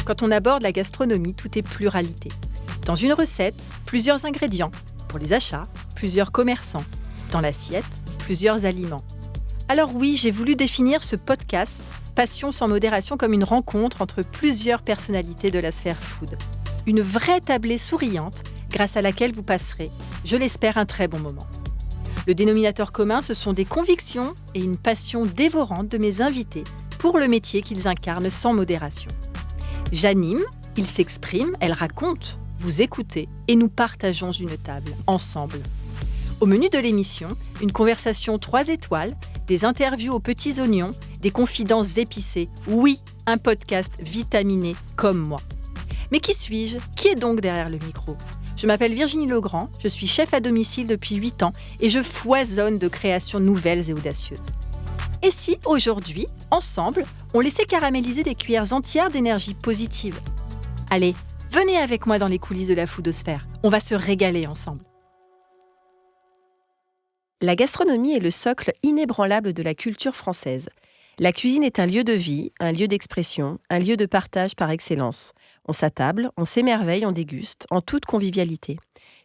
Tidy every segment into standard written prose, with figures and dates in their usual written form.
Quand on aborde la gastronomie, tout est pluralité. Dans une recette, plusieurs ingrédients. Pour les achats, plusieurs commerçants. Dans l'assiette, plusieurs aliments. Alors oui, j'ai voulu définir ce podcast Passion sans modération comme une rencontre entre plusieurs personnalités de la sphère food. Une vraie tablée souriante grâce à laquelle vous passerez, je l'espère, un très bon moment. Le dénominateur commun, ce sont des convictions et une passion dévorante de mes invités pour le métier qu'ils incarnent sans modération. J'anime, ils s'expriment, elles racontent, vous écoutez et nous partageons une table, ensemble. Au menu de l'émission, une conversation 3 étoiles, des interviews aux petits oignons, des confidences épicées. Oui, un podcast vitaminé comme moi. Mais qui suis-je ? Qui est donc derrière le micro ? Je m'appelle Virginie Legrand, je suis chef à domicile depuis 8 ans et je foisonne de créations nouvelles et audacieuses. Et si, aujourd'hui, ensemble, on laissait caraméliser des cuillères entières d'énergie positive ? Allez, venez avec moi dans les coulisses de la foodosphère, on va se régaler ensemble. La gastronomie est le socle inébranlable de la culture française. La cuisine est un lieu de vie, un lieu d'expression, un lieu de partage par excellence. On s'attable, on s'émerveille, on déguste, en toute convivialité.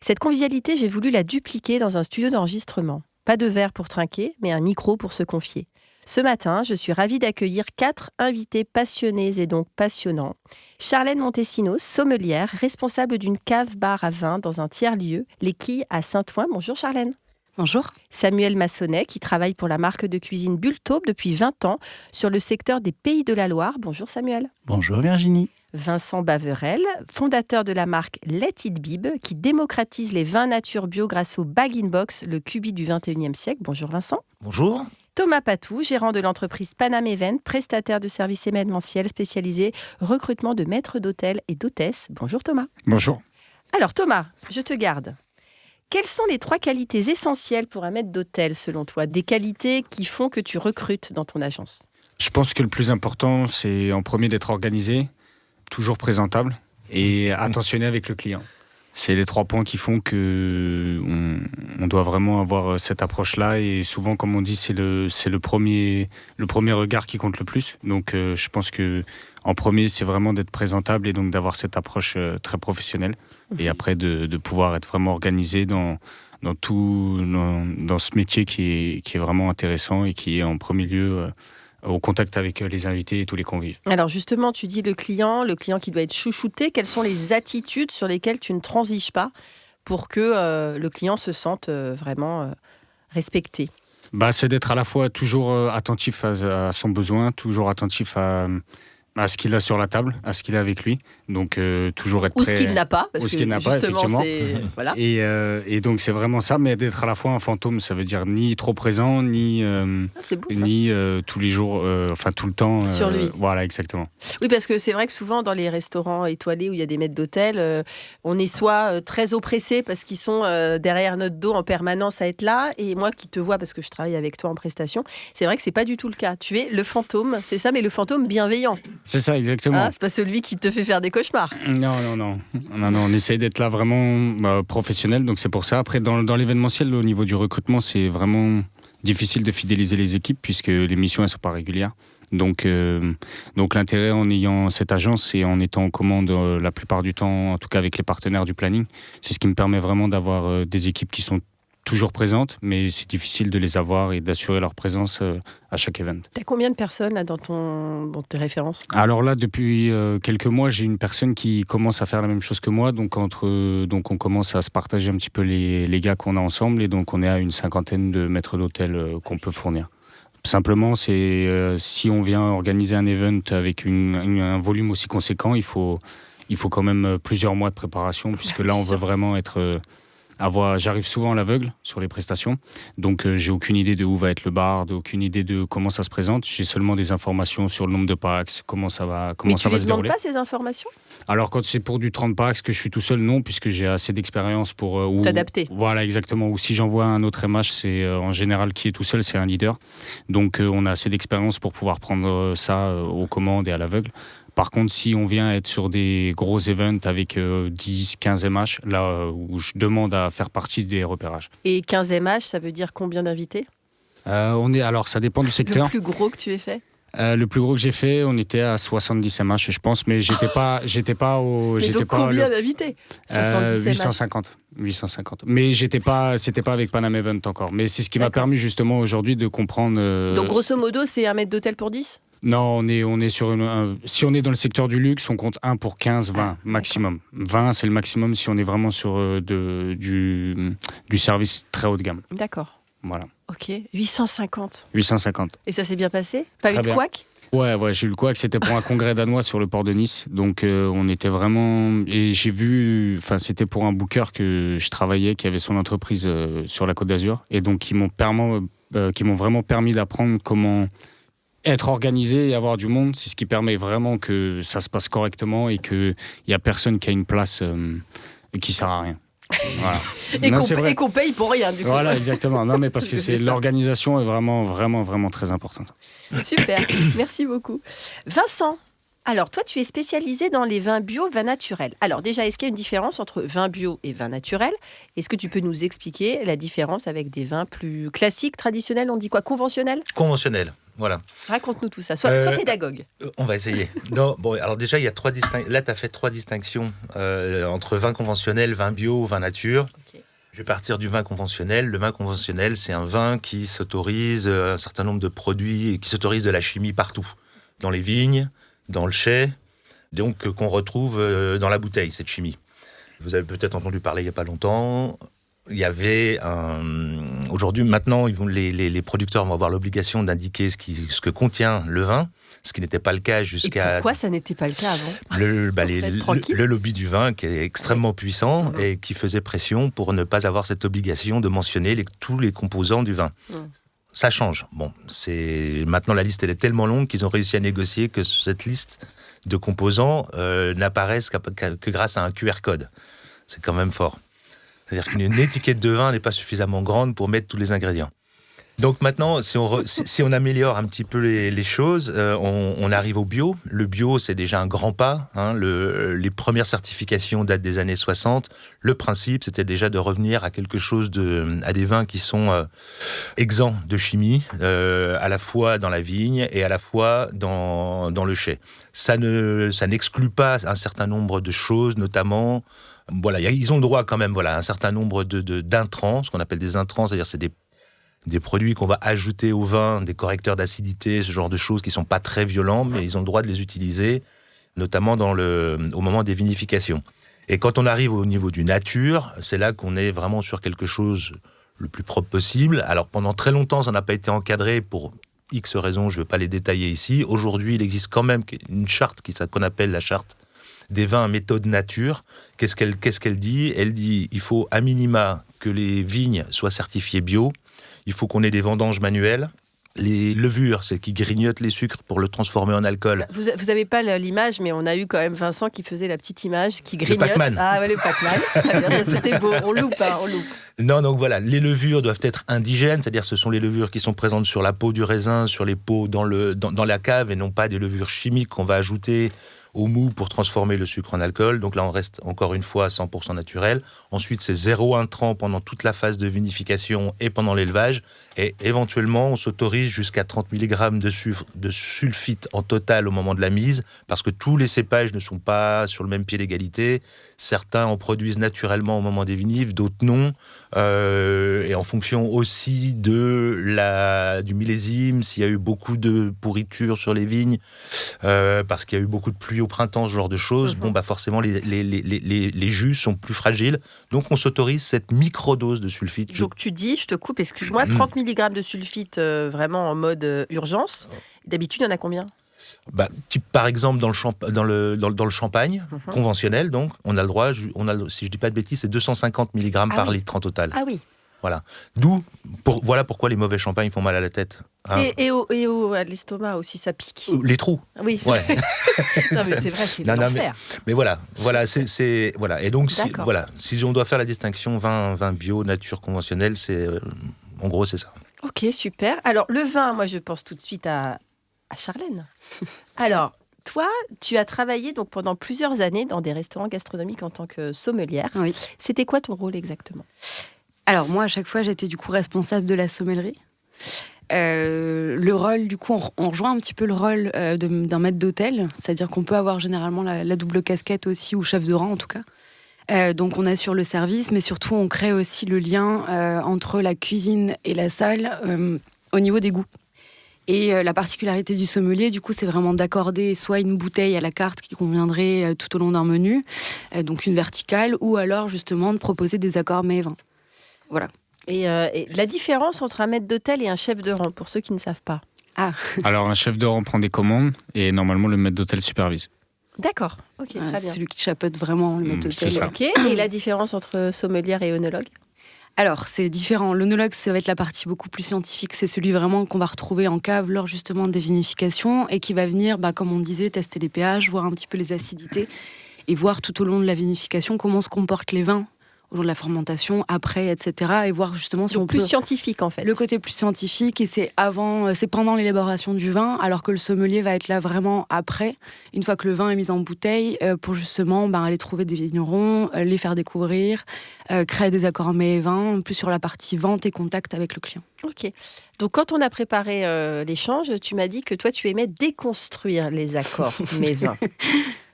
Cette convivialité, j'ai voulu la dupliquer dans un studio d'enregistrement. Pas de verre pour trinquer, mais un micro pour se confier. Ce matin, je suis ravie d'accueillir 4 invités passionnés et donc passionnants. Charlène Montesinos, sommelière, responsable d'une cave-bar à vin dans un tiers-lieu, Les Quilles à Saint-Ouen. Bonjour Charlène. Bonjour. Samuel Massonnet, qui travaille pour la marque de cuisine Bultaube depuis 20 ans sur le secteur des Pays de la Loire. Bonjour Samuel. Bonjour Virginie. Vincent Baverel, fondateur de la marque Let It Bib, qui démocratise les vins nature bio grâce au bag-in-box, le cubi du 21e siècle. Bonjour Vincent. Bonjour. Thomas Patou, gérant de l'entreprise Panam Event, prestataire de services événementiels spécialisé recrutement de maîtres d'hôtel et d'hôtesses. Bonjour Thomas. Bonjour. Alors Thomas, je te garde. Quelles sont les 3 qualités essentielles pour un maître d'hôtel, selon toi ? Des qualités qui font que tu recrutes dans ton agence ? Je pense que le plus important, c'est en premier d'être organisé, toujours présentable et attentionné avec le client. C'est les 3 points qui font qu'on doit vraiment avoir cette approche-là. Et souvent, comme on dit, c'est le premier regard qui compte le plus. Donc, je pense qu'en premier, c'est vraiment d'être présentable et donc d'avoir cette approche très professionnelle. Et après, de pouvoir être vraiment organisé dans ce métier qui est vraiment intéressant et qui est en premier lieu au contact avec les invités et tous les convives. Alors justement, tu dis le client qui doit être chouchouté. Quelles sont les attitudes sur lesquelles tu ne transiges pas pour que le client se sente vraiment respecté ? C'est d'être à la fois toujours attentif à son besoin, toujours attentif à ce qu'il a sur la table, à ce qu'il a avec lui. Donc, toujours être prêt. Ou ce qu'il n'a pas, parce ou ce que qu'il n'a pas, justement, effectivement. Voilà. Et donc, c'est vraiment ça, mais d'être à la fois un fantôme, ça veut dire ni trop présent, ni, c'est beau, ça. ni tous les jours, tout le temps. Sur lui. Voilà, exactement. Oui, parce que c'est vrai que souvent, dans les restaurants étoilés où il y a des maîtres d'hôtel, on est soit très oppressé parce qu'ils sont derrière notre dos en permanence à être là, et moi qui te vois parce que je travaille avec toi en prestation, c'est vrai que c'est pas du tout le cas. Tu es le fantôme, c'est ça, mais le fantôme bienveillant. C'est ça, exactement. C'est pas celui qui te fait faire des cauchemars. Non, on essaye d'être là vraiment professionnel, donc c'est pour ça. Après, dans l'événementiel, au niveau du recrutement, c'est vraiment difficile de fidéliser les équipes puisque les missions, elles sont pas régulières. Donc l'intérêt en ayant cette agence et en étant en commande la plupart du temps, en tout cas avec les partenaires du planning, c'est ce qui me permet vraiment d'avoir des équipes qui sont toujours présentes, mais c'est difficile de les avoir et d'assurer leur présence à chaque event. T'as combien de personnes là, dans tes références ? Alors là, depuis quelques mois, j'ai une personne qui commence à faire la même chose que moi, donc on commence à se partager un petit peu les gars qu'on a ensemble, et donc on est à une 50aine de maîtres d'hôtel qu'on peut fournir. Simplement, c'est si on vient organiser un event avec un volume aussi conséquent, il faut quand même plusieurs mois de préparation, puisque là, on veut vraiment être... J'arrive souvent à l'aveugle sur les prestations, donc j'ai aucune idée de où va être le bar, aucune idée de comment ça se présente. J'ai seulement des informations sur le nombre de packs, comment ça va se dérouler. Mais tu ne demandes pas ces informations ? Alors quand c'est pour du 30 packs, que je suis tout seul, non, puisque j'ai assez d'expérience pour... t'adapter. Voilà, exactement. Ou si j'envoie un autre MH, c'est en général qui est tout seul, c'est un leader. Donc on a assez d'expérience pour pouvoir prendre ça aux commandes et à l'aveugle. Par contre, si on vient être sur des gros events avec 10, 15 MH, là où je demande à faire partie des repérages. Et 15 MH, ça veut dire combien d'invités ? Alors, ça dépend du secteur. Le plus gros que tu aies fait ? Le plus gros que j'ai fait, on était à 70 MH, je pense, mais j'étais pas au. Mais j'étais donc pas combien d'invités 70 850. Mais c'était pas avec Panam Event encore. Mais c'est ce qui m'a permis justement aujourd'hui de comprendre. Donc grosso modo, c'est un mètre d'hôtel pour 10 ? Non, on est sur si on est dans le secteur du luxe, on compte 1 pour 15, 20 maximum. 20, c'est le maximum si on est vraiment sur du service très haut de gamme. D'accord. Voilà. Ok, 850. 850. Et ça s'est bien passé ? Pas eu de couac ? Ouais, j'ai eu le couac. C'était pour un congrès danois sur le port de Nice. Donc, on était vraiment. Et j'ai vu. Enfin, c'était pour un booker que je travaillais, qui avait son entreprise sur la Côte d'Azur. Et donc, qui m'ont vraiment permis d'apprendre comment être organisé et avoir du monde. C'est ce qui permet vraiment que ça se passe correctement et qu'il n'y a personne qui a une place qui sert à rien. Voilà. Et qu'on paye pour rien, du coup. Voilà, exactement. Non, mais parce que l'organisation est vraiment, vraiment, vraiment très importante. Super, merci beaucoup. Vincent, alors toi, tu es spécialisé dans les vins bio, vins naturels. Alors déjà, est-ce qu'il y a une différence entre vin bio et vin naturel ? Est-ce que tu peux nous expliquer la différence avec des vins plus classiques, traditionnels ? On dit quoi ? Conventionnels ? Conventionnels. Voilà. Raconte-nous tout ça. Sois pédagogue. On va essayer. Non, bon, alors déjà, il y a là, tu as fait 3 distinctions entre vin conventionnel, vin bio, vin nature. Okay. Je vais partir du vin conventionnel. Le vin conventionnel, c'est un vin qui s'autorise un certain nombre de produits, qui s'autorise de la chimie partout. Dans les vignes, dans le chai, donc qu'on retrouve dans la bouteille, cette chimie. Vous avez peut-être entendu parler il n'y a pas longtemps. Il y avait aujourd'hui, maintenant, les producteurs vont avoir l'obligation d'indiquer ce que contient le vin, ce qui n'était pas le cas jusqu'à. Et pourquoi ça n'était pas le cas avant ? Le lobby du vin qui est extrêmement puissant et qui faisait pression pour ne pas avoir cette obligation de mentionner tous les composants du vin. Ça change. Bon, maintenant la liste elle est tellement longue qu'ils ont réussi à négocier que cette liste de composants n'apparaisse que grâce à un QR code. C'est quand même fort. C'est-à-dire qu'une étiquette de vin n'est pas suffisamment grande pour mettre tous les ingrédients. Donc maintenant, si on améliore un petit peu les choses, on arrive au bio. Le bio, c'est déjà un grand pas. Les premières certifications datent des années 60. Le principe, c'était déjà de revenir à quelque chose à des vins qui sont exempts de chimie, à la fois dans la vigne et à la fois dans le chai. Ça n'exclut pas un certain nombre de choses, notamment. Voilà, ils ont le droit quand même, un certain nombre d'intrants, ce qu'on appelle des intrants, c'est-à-dire c'est des produits qu'on va ajouter au vin, des correcteurs d'acidité, ce genre de choses qui sont pas très violents, mais ils ont le droit de les utiliser, notamment au moment des vinifications. Et quand on arrive au niveau du nature, c'est là qu'on est vraiment sur quelque chose le plus propre possible. Alors pendant très longtemps, ça n'a pas été encadré pour X raisons, je ne vais pas les détailler ici. Aujourd'hui, il existe quand même une charte qu'on appelle la charte des vins méthode nature. Qu'est-ce qu'elle dit ? Elle dit il faut à minima que les vignes soient certifiées bio, il faut qu'on ait des vendanges manuelles. Les levures, c'est qui grignotent les sucres pour le transformer en alcool. Vous n'avez pas l'image, mais on a eu quand même Vincent qui faisait la petite image, qui grignote. Le Pac-Man. Ah ouais, le Pac-Man. Très bien, c'était beau. On loupe. Non, donc voilà, les levures doivent être indigènes, c'est-à-dire ce sont les levures qui sont présentes sur la peau du raisin, sur les peaux dans la cave, et non pas des levures chimiques qu'on va ajouter au mou pour transformer le sucre en alcool. Donc là, on reste encore une fois à 100% naturel. Ensuite, c'est 0 intrant pendant toute la phase de vinification et pendant l'élevage. Et éventuellement, on s'autorise jusqu'à 30 mg de sulfite en total au moment de la mise, parce que tous les cépages ne sont pas sur le même pied d'égalité. Certains en produisent naturellement au moment des vinifs, d'autres non. Et en fonction aussi du millésime, s'il y a eu beaucoup de pourriture sur les vignes, parce qu'il y a eu beaucoup de pluie au printemps, ce genre de choses, forcément les jus sont plus fragiles. Donc on s'autorise cette microdose de sulfite. Donc tu dis, je te coupe, excuse-moi, 30 mg de sulfite vraiment en mode urgence. D'habitude, il y en a combien ? Par exemple, dans le champagne conventionnel, donc, on a le droit, si je ne dis pas de bêtises, c'est 250 mg par litre en total. Ah oui. Voilà. Voilà pourquoi les mauvais champagnes font mal à la tête. Et à l'estomac aussi, ça pique. Les trous. Oui, ouais. Non, mais c'est vrai, c'est l'enfer. Mais voilà. Et donc, si on doit faire la distinction vin bio, nature, conventionnelle, en gros, c'est ça. Ok, super. Alors, le vin, moi, je pense tout de suite à Charlène. Alors, toi, tu as travaillé donc pendant plusieurs années dans des restaurants gastronomiques en tant que sommelière. Oui. C'était quoi ton rôle exactement ? Alors moi, à chaque fois, j'étais du coup responsable de la sommellerie. Le rôle, du coup, on rejoint un petit peu le rôle d'un maître d'hôtel, c'est-à-dire qu'on peut avoir généralement la double casquette aussi, ou chef de rang en tout cas. Donc on assure le service, mais surtout on crée aussi le lien entre la cuisine et la salle au niveau des goûts. Et la particularité du sommelier, du coup, c'est vraiment d'accorder soit une bouteille à la carte qui conviendrait tout au long d'un menu, donc une verticale, ou alors justement de proposer des accords mets et vins. Voilà. Et la différence entre un maître d'hôtel et un chef de rang, pour ceux qui ne savent pas. Alors un chef de rang prend des commandes et normalement le maître d'hôtel supervise. D'accord, ok, très bien. C'est celui qui chapeaute vraiment le maître d'hôtel. C'est ça. Ok, et la différence entre sommelier et œnologue? Alors, c'est différent. L'œnologue, ça va être la partie beaucoup plus scientifique. C'est celui vraiment qu'on va retrouver en cave lors justement des vinifications et qui va venir, comme on disait, tester les pH, voir un petit peu les acidités et voir tout au long de la vinification comment se comportent les vins au long de la fermentation, après, etc. Et voir justement si Donc on plus peut... scientifique en fait. Le côté plus scientifique, et c'est pendant l'élaboration du vin, alors que le sommelier va être là vraiment après, une fois que le vin est mis en bouteille, pour justement aller trouver des vignerons, les faire découvrir, créer des accords mets et vins, plus sur la partie vente et contact avec le client. Ok. Donc quand on a préparé l'échange, tu m'as dit que toi tu aimais déconstruire les accords mets et vins.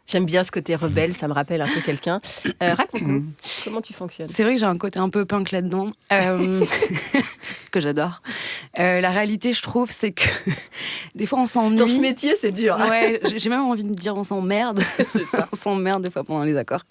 J'aime bien ce côté rebelle, ça me rappelle un peu quelqu'un. Raconte-nous, comment tu fonctionnes? C'est vrai que j'ai un côté un peu punk là-dedans, que j'adore. La réalité, je trouve, c'est que des fois on s'ennuie. Dans ce métier, c'est dur. Ouais, j'ai même envie de dire on s'emmerde. C'est ça. On s'emmerde des fois pendant les accords.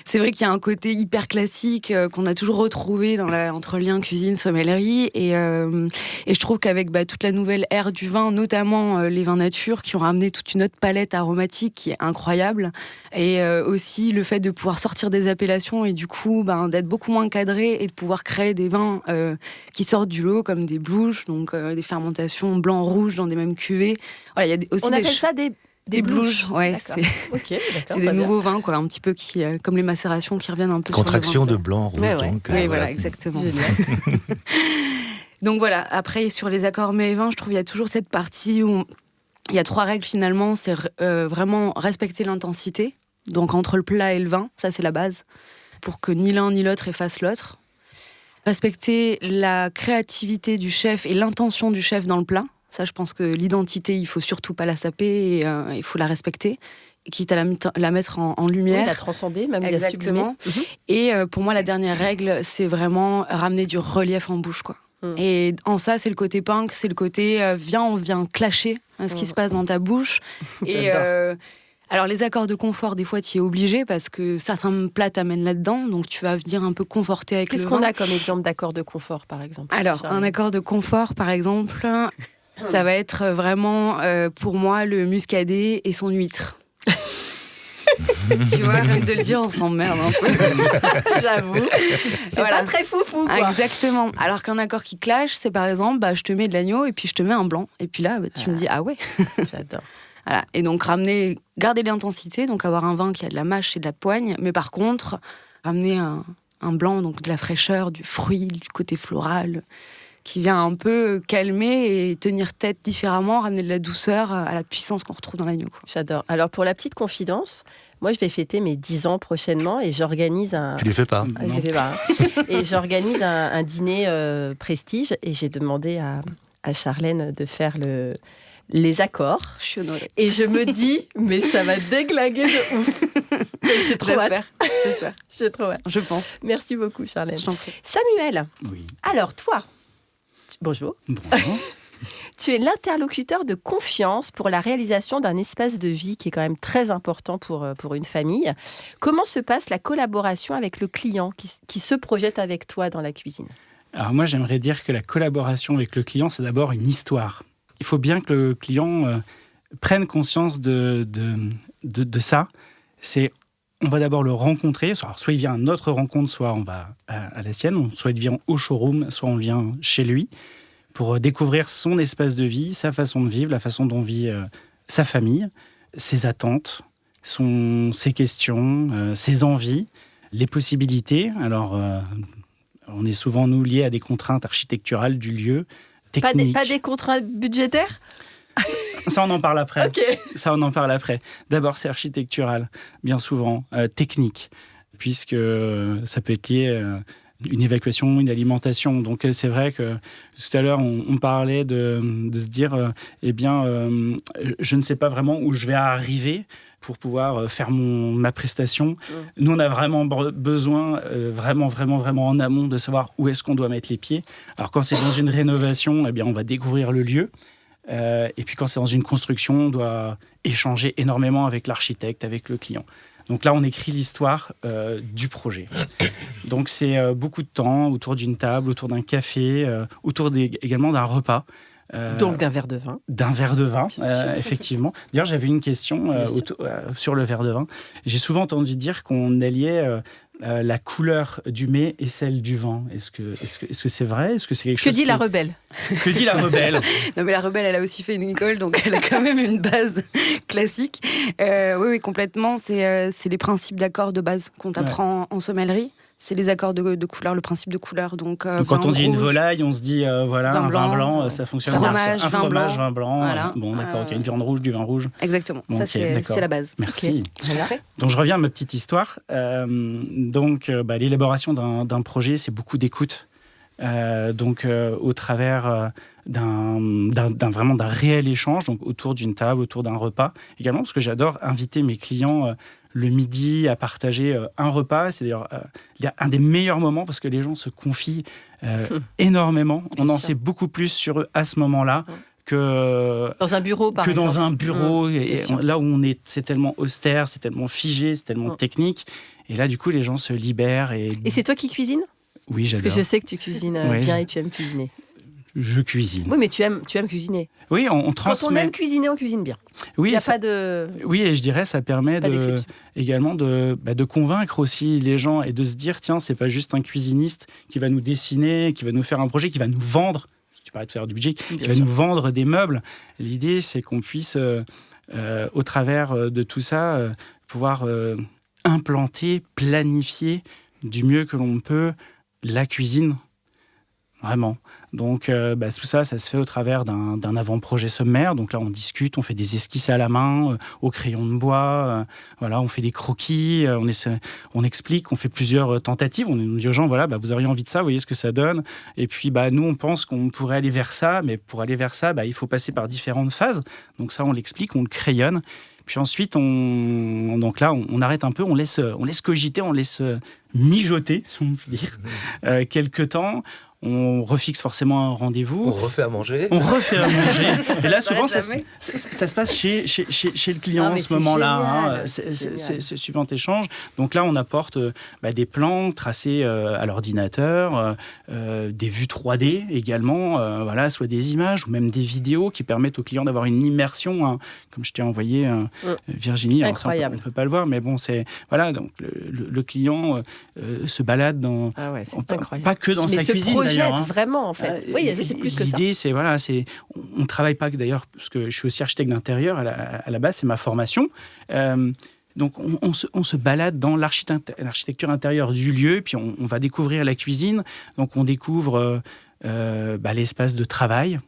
C'est vrai qu'il y a un côté hyper classique qu'on a toujours retrouvé entre lien cuisine, sommellerie. Et je trouve qu'avec toute la nouvelle ère du vin, notamment les vins nature, qui ont ramené toute une autre palette aromatique qui est incroyable. Et aussi le fait de pouvoir sortir des appellations et du coup d'être beaucoup moins cadré et de pouvoir créer des vins qui sortent du lot, comme des blouches, donc des fermentations blanc-rouge dans des mêmes cuvées. Voilà, il y a aussi On appelle ça des blouches. Ouais, c'est des nouveaux vins, un petit peu qui, comme les macérations qui reviennent un peu Contraction sur le de blanc, rouge, ouais. donc. Oui, voilà, exactement. Donc voilà, après, sur les accords mets et vins, je trouve qu'il y a toujours cette partie où il y a 3 règles finalement. C'est vraiment respecter l'intensité, donc entre le plat et le vin, ça c'est la base, pour que ni l'un ni l'autre efface l'autre. Respecter la créativité du chef et l'intention du chef dans le plat. Ça, je pense que l'identité, il faut surtout pas la saper et il faut la respecter, quitte à la mettre en lumière. Oui, la transcender, même. Exactement. Et pour moi, la dernière règle, c'est vraiment ramener du relief en bouche, quoi. Et en ça, c'est le côté punk, c'est le côté on vient clasher ce qui se passe dans ta bouche. Et alors, les accords de confort, des fois, tu y es obligé parce que certains plats t'amènent là-dedans, donc tu vas venir un peu conforter avec le vin. Qu'est-ce qu'on a comme exemple d'accord de confort, par exemple? Alors, un accord de confort, par exemple, ça va être vraiment, pour moi, le muscadet et son huître. Tu vois, rien que de le dire, on s'emmerde un peu. J'avoue. C'est pas très foufou, quoi. Exactement. Alors qu'un accord qui clash, c'est par exemple, je te mets de l'agneau et puis je te mets un blanc. Et puis là, tu me dis, ah ouais. J'adore. Voilà. Et donc, garder l'intensité, donc avoir un vin qui a de la mâche et de la poigne, mais par contre, ramener un blanc, donc de la fraîcheur, du fruit, du côté floral, qui vient un peu calmer et tenir tête différemment, ramener de la douceur à la puissance qu'on retrouve dans l'agneau, quoi. J'adore. Alors, pour la petite confidence, moi, je vais fêter mes 10 ans prochainement et j'organise un... Tu les fais pas? Je les fais pas. Et j'organise un dîner prestige et j'ai demandé à Charlène de faire les accords. Je suis honorée. Et je me dis, mais ça va déglinguer de ouf. J'ai trop hâte. J'espère. J'ai trop hâte. Je pense. Merci beaucoup, Charlène. Je t'en prie. Samuel, Oui. alors toi, bonjour. Bonjour. Tu es l'interlocuteur de confiance pour la réalisation d'un espace de vie qui est quand même très important pour une famille. Comment se passe la collaboration avec le client qui se projette avec toi dans la cuisine? Alors moi, j'aimerais dire que la collaboration avec le client, c'est d'abord une histoire. Il faut bien que le client prenne conscience de ça. On va d'abord le rencontrer. Alors, soit il vient à notre rencontre, soit on va à la sienne. Soit il vient au showroom, soit on vient chez lui pour découvrir son espace de vie, sa façon de vivre, la façon dont vit sa famille, ses attentes, ses questions, ses envies, les possibilités. Alors, on est souvent, nous, liés à des contraintes architecturales du lieu, techniques. Pas des contraintes budgétaires? Ça, on en parle après. Ok. Ça, on en parle après. D'abord, c'est architectural, bien souvent, technique, puisque ça peut être lié une évacuation, une alimentation. Donc c'est vrai que tout à l'heure, on parlait de se dire, je ne sais pas vraiment où je vais arriver pour pouvoir faire ma prestation. Nous, on a vraiment besoin, vraiment en amont, de savoir où est-ce qu'on doit mettre les pieds. Alors quand c'est dans une rénovation, on va découvrir le lieu. Et puis quand c'est dans une construction, on doit échanger énormément avec l'architecte, avec le client. Donc là, on écrit l'histoire du projet. Donc c'est beaucoup de temps autour d'une table, autour d'un café, autour également d'un repas. Donc d'un verre de vin. D'un verre de vin, effectivement. D'ailleurs, j'avais une question sur le verre de vin. J'ai souvent entendu dire qu'on alliait la couleur du mets et celle du vin. Est-ce que c'est vrai? Est-ce que c'est quelque chose Que dit la rebelle? Que dit la rebelle? Non, mais la rebelle, elle a aussi fait une école, donc elle a quand même une base classique. Oui, complètement. C'est les principes d'accords de base qu'on t'apprend en sommellerie. C'est les accords de couleur, le principe de couleur. Donc quand on dit une volaille, on se dit un vin blanc, ça fonctionne. Fromage, un fromage, vin blanc. Voilà. Bon, d'accord, une viande rouge, du vin rouge. Exactement, Bon, ça c'est la base. Merci. Okay. Donc je reviens à ma petite histoire. L'élaboration d'un projet, c'est beaucoup d'écoute. Au travers d'un réel échange, donc autour d'une table, autour d'un repas. Également, parce que j'adore inviter mes clients le midi à partager un repas. C'est d'ailleurs un des meilleurs moments parce que les gens se confient énormément. On en sait beaucoup plus sur eux à ce moment-là. Que dans un bureau, par exemple. Dans un bureau. Là où c'est tellement austère, c'est tellement figé, c'est tellement technique. Et là, du coup, les gens se libèrent. Et c'est toi qui cuisines? Oui, j'adore. Parce que je sais que tu cuisines bien et tu aimes cuisiner. Je cuisine. Oui, mais tu aimes cuisiner. Oui, on transmet. Quand on aime cuisiner, on cuisine bien. Oui, il n'y a pas de... Oui, et je dirais ça permet également de convaincre aussi les gens et de se dire, tiens, c'est pas juste un cuisiniste qui va nous dessiner, qui va nous faire un projet, qui va nous vendre, tu parlais de faire du budget, qui va nous vendre des meubles. L'idée, c'est qu'on puisse, au travers de tout ça, pouvoir implanter, planifier du mieux que l'on peut la cuisine. Vraiment. Donc, tout ça se fait au travers d'un avant-projet sommaire. Donc là, on discute, on fait des esquisses à la main, au crayon de bois. On fait des croquis, on explique, on fait plusieurs tentatives. On dit aux gens, vous auriez envie de ça, vous voyez ce que ça donne. Et puis, nous, on pense qu'on pourrait aller vers ça. Mais pour aller vers ça, il faut passer par différentes phases. Donc ça, on l'explique, on le crayonne. Puis ensuite, on arrête un peu, on laisse cogiter, on laisse mijoter, si on peut dire, quelques temps. On refixe forcément un rendez-vous. On refait à manger. Et là, souvent, ça se passe chez le client à ce moment-là. C'est suivant échange. Donc là, on apporte des plans tracés à l'ordinateur, des vues 3D également, soit des images ou même des vidéos qui permettent au client d'avoir une immersion. Comme je t'ai envoyé, Virginie. Incroyable. On ne peut pas le voir, mais bon, c'est... Voilà, donc le client se balade dans... Ah ouais, c'est incroyable. Pas que dans sa cuisine. Vraiment, en fait. Oui, c'est plus que ça. L'idée, on ne travaille pas, d'ailleurs, parce que je suis aussi architecte d'intérieur, à la base, c'est ma formation. Donc, on se balade dans l'architecture intérieure du lieu, puis on va découvrir la cuisine. Donc, on découvre l'espace de travail.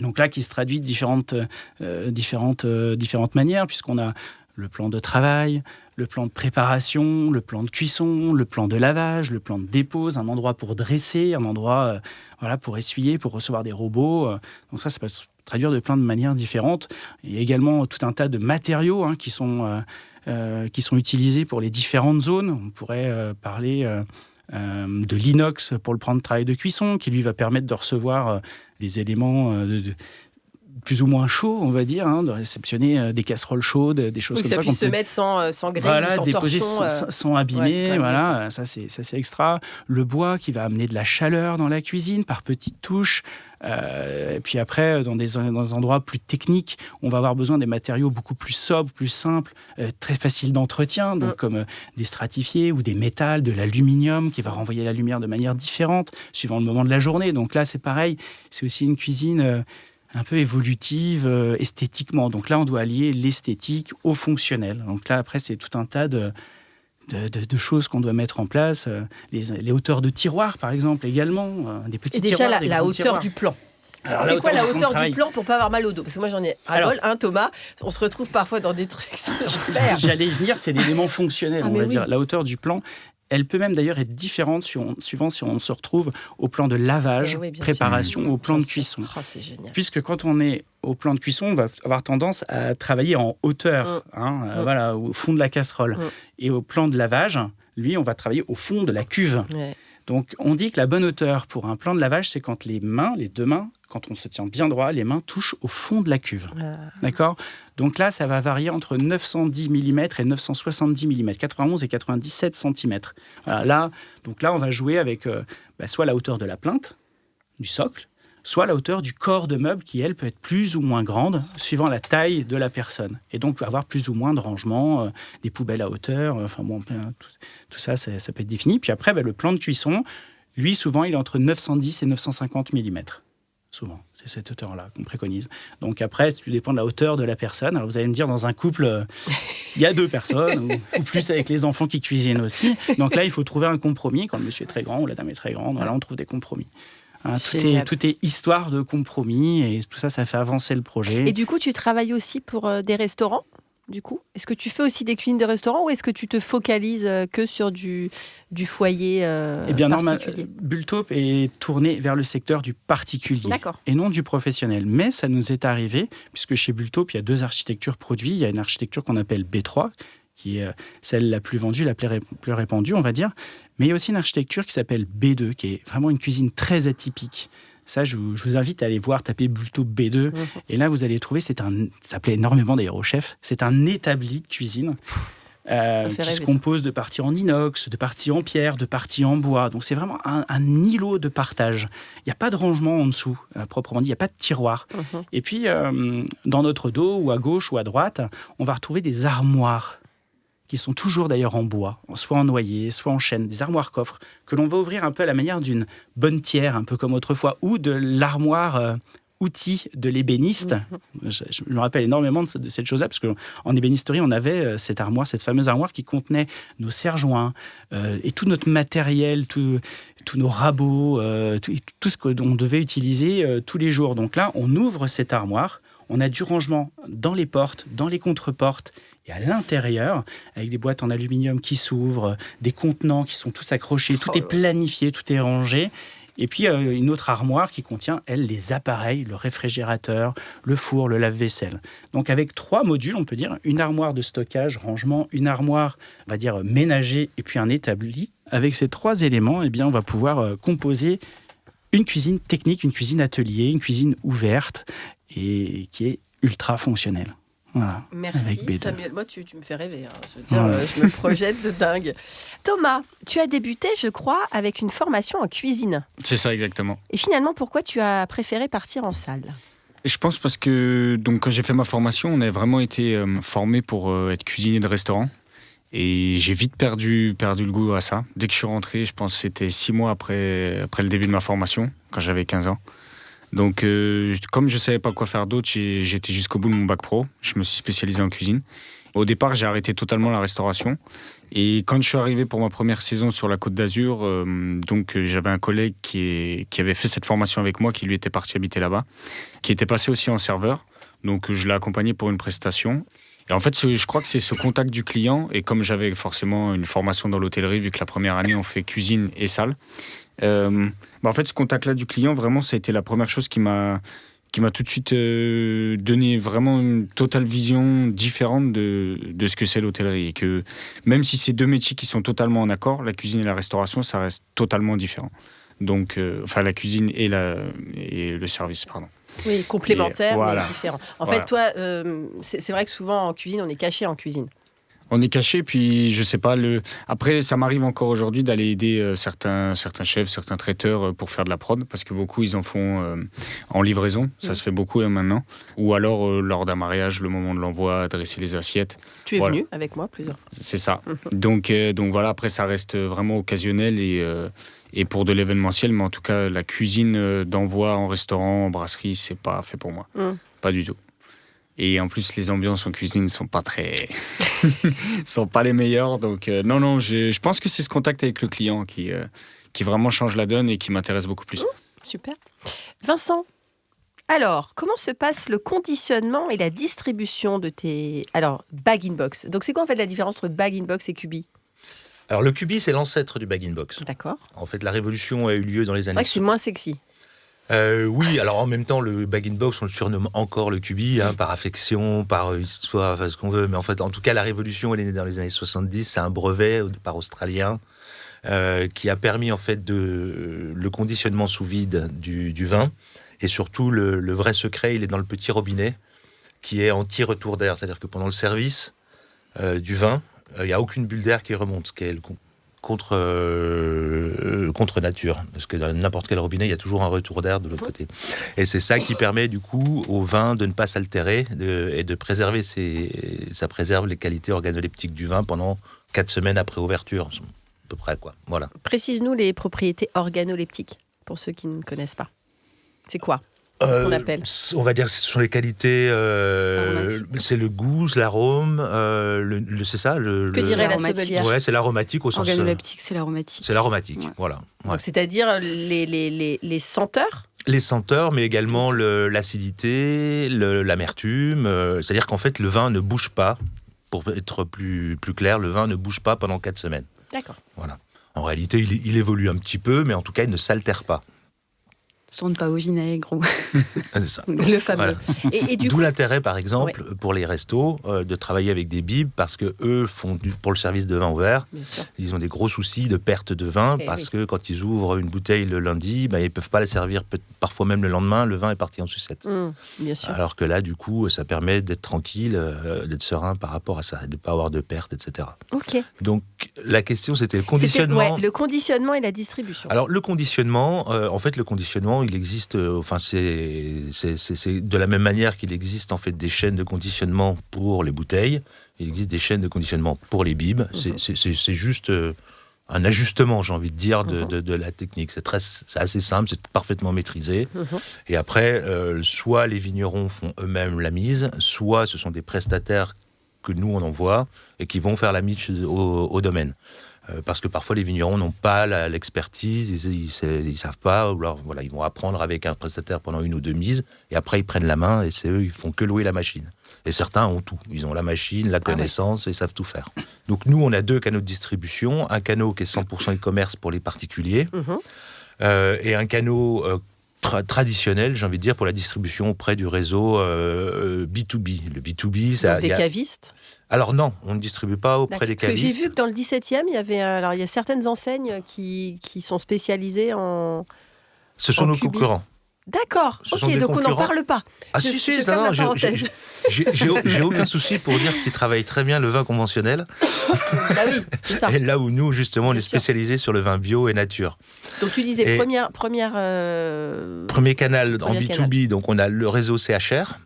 Donc là, qui se traduit de différentes manières, puisqu'on a le plan de travail, le plan de préparation, le plan de cuisson, le plan de lavage, le plan de dépose, un endroit pour dresser, un endroit pour essuyer, pour recevoir des robots. Donc ça peut se traduire de plein de manières différentes. Il y a également tout un tas de matériaux qui sont utilisés pour les différentes zones. On pourrait parler de l'inox pour le plan de travail de cuisson, qui lui va permettre de recevoir des éléments plus ou moins chaud, on va dire, de réceptionner des casseroles chaudes, des choses comme ça. Que ça puisse se mettre sans grille, sans déposer torchon. sans abîmer, ça c'est extra. Le bois qui va amener de la chaleur dans la cuisine par petites touches. Et puis après, dans des endroits plus techniques, on va avoir besoin des matériaux beaucoup plus sobres, plus simples, très faciles d'entretien, donc comme des stratifiés ou des métals, de l'aluminium qui va renvoyer la lumière de manière différente suivant le moment de la journée. Donc là, c'est pareil, c'est aussi une cuisine un peu évolutive esthétiquement. Donc là, on doit allier l'esthétique au fonctionnel. Donc là, après, c'est tout un tas de choses qu'on doit mettre en place. Les hauteurs de tiroirs, par exemple, également. Des petits tiroirs. Et déjà, la hauteur du plan. C'est quoi la hauteur du plan pour pas avoir mal au dos? Parce que moi, j'en ai ras-le-bol, Thomas. On se retrouve parfois dans des trucs. J'allais y venir, c'est l'élément fonctionnel, on va dire. La hauteur du plan Elle peut même d'ailleurs être différente suivant si on se retrouve au plan de lavage, préparation, ou au plan de cuisson. Oh, c'est génial. Puisque quand on est au plan de cuisson, on va avoir tendance à travailler en hauteur, voilà, au fond de la casserole. Et au plan de lavage, lui, on va travailler au fond de la cuve. Ouais. Donc, on dit que la bonne hauteur pour un plan de lavage, c'est quand les deux mains, quand on se tient bien droit, les mains touchent au fond de la cuve. D'accord ? Donc là, ça va varier entre 910 mm et 970 mm, 91 et 97 cm. Voilà, donc là, on va jouer avec soit la hauteur de la plinthe, du socle, soit la hauteur du corps de meuble qui, elle, peut être plus ou moins grande, suivant la taille de la personne. Et donc, avoir plus ou moins de rangement, des poubelles à hauteur, tout ça, ça peut être défini. Puis après, le plan de cuisson, lui, souvent, il est entre 910 et 950 mm. Souvent, c'est cette hauteur-là qu'on préconise. Donc après, tout dépend de la hauteur de la personne. Alors vous allez me dire, dans un couple, il y a 2 personnes, ou plus avec les enfants qui cuisinent aussi. Donc là, il faut trouver un compromis. Quand le monsieur est très grand ou la dame est très grande, voilà, on trouve des compromis. Tout est histoire de compromis et tout ça, ça fait avancer le projet. Et du coup, tu travailles aussi pour des restaurants ? Du coup, est-ce que tu fais aussi des cuisines de restaurants ou est-ce que tu te focalises que sur du foyer particulier ? Bultop est tourné vers le secteur du particulier et non du professionnel. Mais ça nous est arrivé, puisque chez Bultop, il y a 2 architectures produits. Il y a une architecture qu'on appelle B3, qui est celle la plus vendue, la plus répandue, on va dire. Mais il y a aussi une architecture qui s'appelle B2, qui est vraiment une cuisine très atypique. Ça, je vous invite à aller voir, taper Bultop B2. Et là, vous allez trouver, ça plaît énormément d'ailleurs au chef, c'est un établi de cuisine qui se compose de parties en inox, de parties en pierre, de parties en bois. Donc, c'est vraiment un îlot de partage. Il n'y a pas de rangement en dessous, proprement dit, il n'y a pas de tiroir. Et puis, dans notre dos, ou à gauche ou à droite, on va retrouver des armoires qui sont toujours d'ailleurs en bois, soit en noyer, soit en chêne, des armoires coffres, que l'on va ouvrir un peu à la manière d'une bonne tière, un peu comme autrefois, ou de l'armoire outil de l'ébéniste. Je me rappelle énormément de cette chose-là, parce qu'en ébénisterie, on avait cette fameuse armoire qui contenait nos serre-joints et tout notre matériel, tous nos rabots, tout ce qu'on devait utiliser tous les jours. Donc là, on ouvre cette armoire, on a du rangement dans les portes, dans les contre-portes, et à l'intérieur, avec des boîtes en aluminium qui s'ouvrent, des contenants qui sont tous accrochés, tout est planifié, tout est rangé. Et puis, une autre armoire qui contient, elle, les appareils, le réfrigérateur, le four, le lave-vaisselle. Donc, avec 3 modules, on peut dire, une armoire de stockage, rangement, une armoire, on va dire, ménagée, et puis un établi. Avec ces 3 éléments, eh bien, on va pouvoir composer une cuisine technique, une cuisine atelier, une cuisine ouverte, et qui est ultra fonctionnelle. Voilà, merci Samuel, moi tu me fais rêver, je veux dire, je me projette de dingue. Thomas, tu as débuté, je crois, avec une formation en cuisine. C'est ça, exactement. Et finalement, pourquoi tu as préféré partir en salle ? Je pense parce que quand j'ai fait ma formation, on a vraiment été formé pour être cuisinier de restaurant. Et j'ai vite perdu le goût à ça. Dès que je suis rentré, je pense que c'était 6 mois après le début de ma formation, quand j'avais 15 ans. Donc, comme je ne savais pas quoi faire d'autre, j'étais jusqu'au bout de mon bac pro. Je me suis spécialisé en cuisine. Au départ, j'ai arrêté totalement la restauration. Et quand je suis arrivé pour ma première saison sur la Côte d'Azur, j'avais un collègue qui avait fait cette formation avec moi, qui lui était parti habiter là-bas, qui était passé aussi en serveur. Donc, je l'ai accompagné pour une prestation. Et en fait, je crois que c'est ce contact du client. Et comme j'avais forcément une formation dans l'hôtellerie, vu que la première année, on fait cuisine et salle, en fait, ce contact-là du client, vraiment, ça a été la première chose qui m'a tout de suite donné vraiment une totale vision différente de ce que c'est l'hôtellerie. Et que même si c'est 2 métiers qui sont totalement en accord, la cuisine et la restauration, ça reste totalement différent. Donc, la cuisine et le service, pardon. Oui, complémentaire, voilà. mais différent. En fait, toi, c'est vrai que souvent en cuisine, on est caché en cuisine. On est caché, puis je sais pas. Après, ça m'arrive encore aujourd'hui d'aller aider certains chefs, certains traiteurs pour faire de la prod, parce que beaucoup ils en font en livraison. Ça se fait beaucoup maintenant. Ou alors lors d'un mariage, le moment de l'envoi, dresser les assiettes. Tu es venu avec moi plusieurs fois. C'est ça. Donc voilà. Après, ça reste vraiment occasionnel et pour de l'événementiel, mais en tout cas, la cuisine d'envoi en restaurant, en brasserie, c'est pas fait pour moi. Pas du tout. Et en plus, les ambiances en cuisine sont pas sont pas les meilleures. Donc, non, je pense que c'est ce contact avec le client qui vraiment change la donne et qui m'intéresse beaucoup plus. Super. Vincent, alors, comment se passe le conditionnement et la distribution de tes bag-in-box ? Donc, c'est quoi en fait la différence entre bag-in-box et cubi ? Alors le cubi, c'est l'ancêtre du bag-in-box. D'accord. En fait, la révolution a eu lieu dans les C'est années... vrai que c'est moins sexy. Oui, alors en même temps, le bag-in-box, on le surnomme encore le cubi, par affection, par histoire, ce qu'on veut. Mais en fait, en tout cas, la révolution, elle est née dans les années 70. C'est un brevet, au départ australien, qui a permis en fait le conditionnement sous vide du vin. Et surtout, le vrai secret, il est dans le petit robinet, qui est anti-retour d'air. C'est-à-dire que pendant le service du vin, il n'y a aucune bulle d'air qui remonte, ce qui est contre nature. Parce que dans n'importe quel robinet, il y a toujours un retour d'air de l'autre côté. Et c'est ça qui permet du coup au vin de ne pas s'altérer et de préserver ça préserve les qualités organoleptiques du vin pendant 4 semaines après ouverture, à peu près, quoi. Voilà. Précise-nous les propriétés organoleptiques, pour ceux qui ne connaissent pas. C'est quoi ? Qu'est-ce qu'on appelle ? On va dire que ce sont les qualités, c'est le goût, l'arôme, c'est ça Que dirait la sommelière ? Ouais, c'est l'aromatique au sens... Organoleptique, c'est l'aromatique. C'est l'aromatique, ouais. voilà. Ouais. Donc, c'est-à-dire les senteurs ? Les senteurs, mais également l'acidité, l'amertume. C'est-à-dire qu'en fait, le vin ne bouge pas, pour être plus clair, le vin ne bouge pas pendant 4 semaines. D'accord. Voilà. En réalité, il évolue un petit peu, mais en tout cas, il ne s'altère pas. Se tourne pas au vinaigre. C'est ça. Le fameux. Voilà. Et du D'où coup, l'intérêt, par exemple, pour les restos, de travailler avec des bibes, parce que eux font pour le service de vin ouvert, bien sûr. ils ont des gros soucis de perte de vin, parce que quand ils ouvrent une bouteille le lundi, ils ne peuvent pas la servir, parfois même le lendemain, le vin est parti en sucette. Bien sûr. Alors que là, du coup, ça permet d'être tranquille, d'être serein par rapport à ça, de ne pas avoir de perte, etc. Ok. Donc, la question, c'était le conditionnement. Le conditionnement et la distribution. Alors, le conditionnement, le conditionnement, il existe, c'est de la même manière qu'il existe en fait des chaînes de conditionnement pour les bouteilles, il existe des chaînes de conditionnement pour les bibes. C'est juste un ajustement, j'ai envie de dire, de la technique. C'est assez simple, c'est parfaitement maîtrisé. Et après, soit les vignerons font eux-mêmes la mise, soit ce sont des prestataires que nous on envoie et qui vont faire la mise au domaine. Parce que parfois les vignerons n'ont pas l'expertise, ils savent pas, ou alors voilà, ils vont apprendre avec un prestataire pendant 1 ou 2 mises, et après ils prennent la main, et c'est eux, ils font que louer la machine. Et certains ont tout, ils ont la machine, la connaissance, et ils savent tout faire. Donc nous, on a 2 canaux de distribution, un canal qui est 100% e-commerce pour les particuliers, et un canal traditionnel, j'ai envie de dire, pour la distribution auprès du réseau B2B. Le B2B, ça... Donc des cavistes ? Alors non, on ne distribue pas auprès des cavistes. Parce que j'ai vu que dans le 17e, il y a certaines enseignes qui sont spécialisées en... Ce sont nos concurrents. D'accord, ok, donc on n'en parle pas. Ah si, j'ai aucun souci pour dire qu'ils travaillent très bien le vin conventionnel. Bah oui, c'est ça. Et là où nous, justement, on est spécialisés sur le vin bio et nature. Donc tu disais, premier canal en B2B, donc on a le réseau CHR,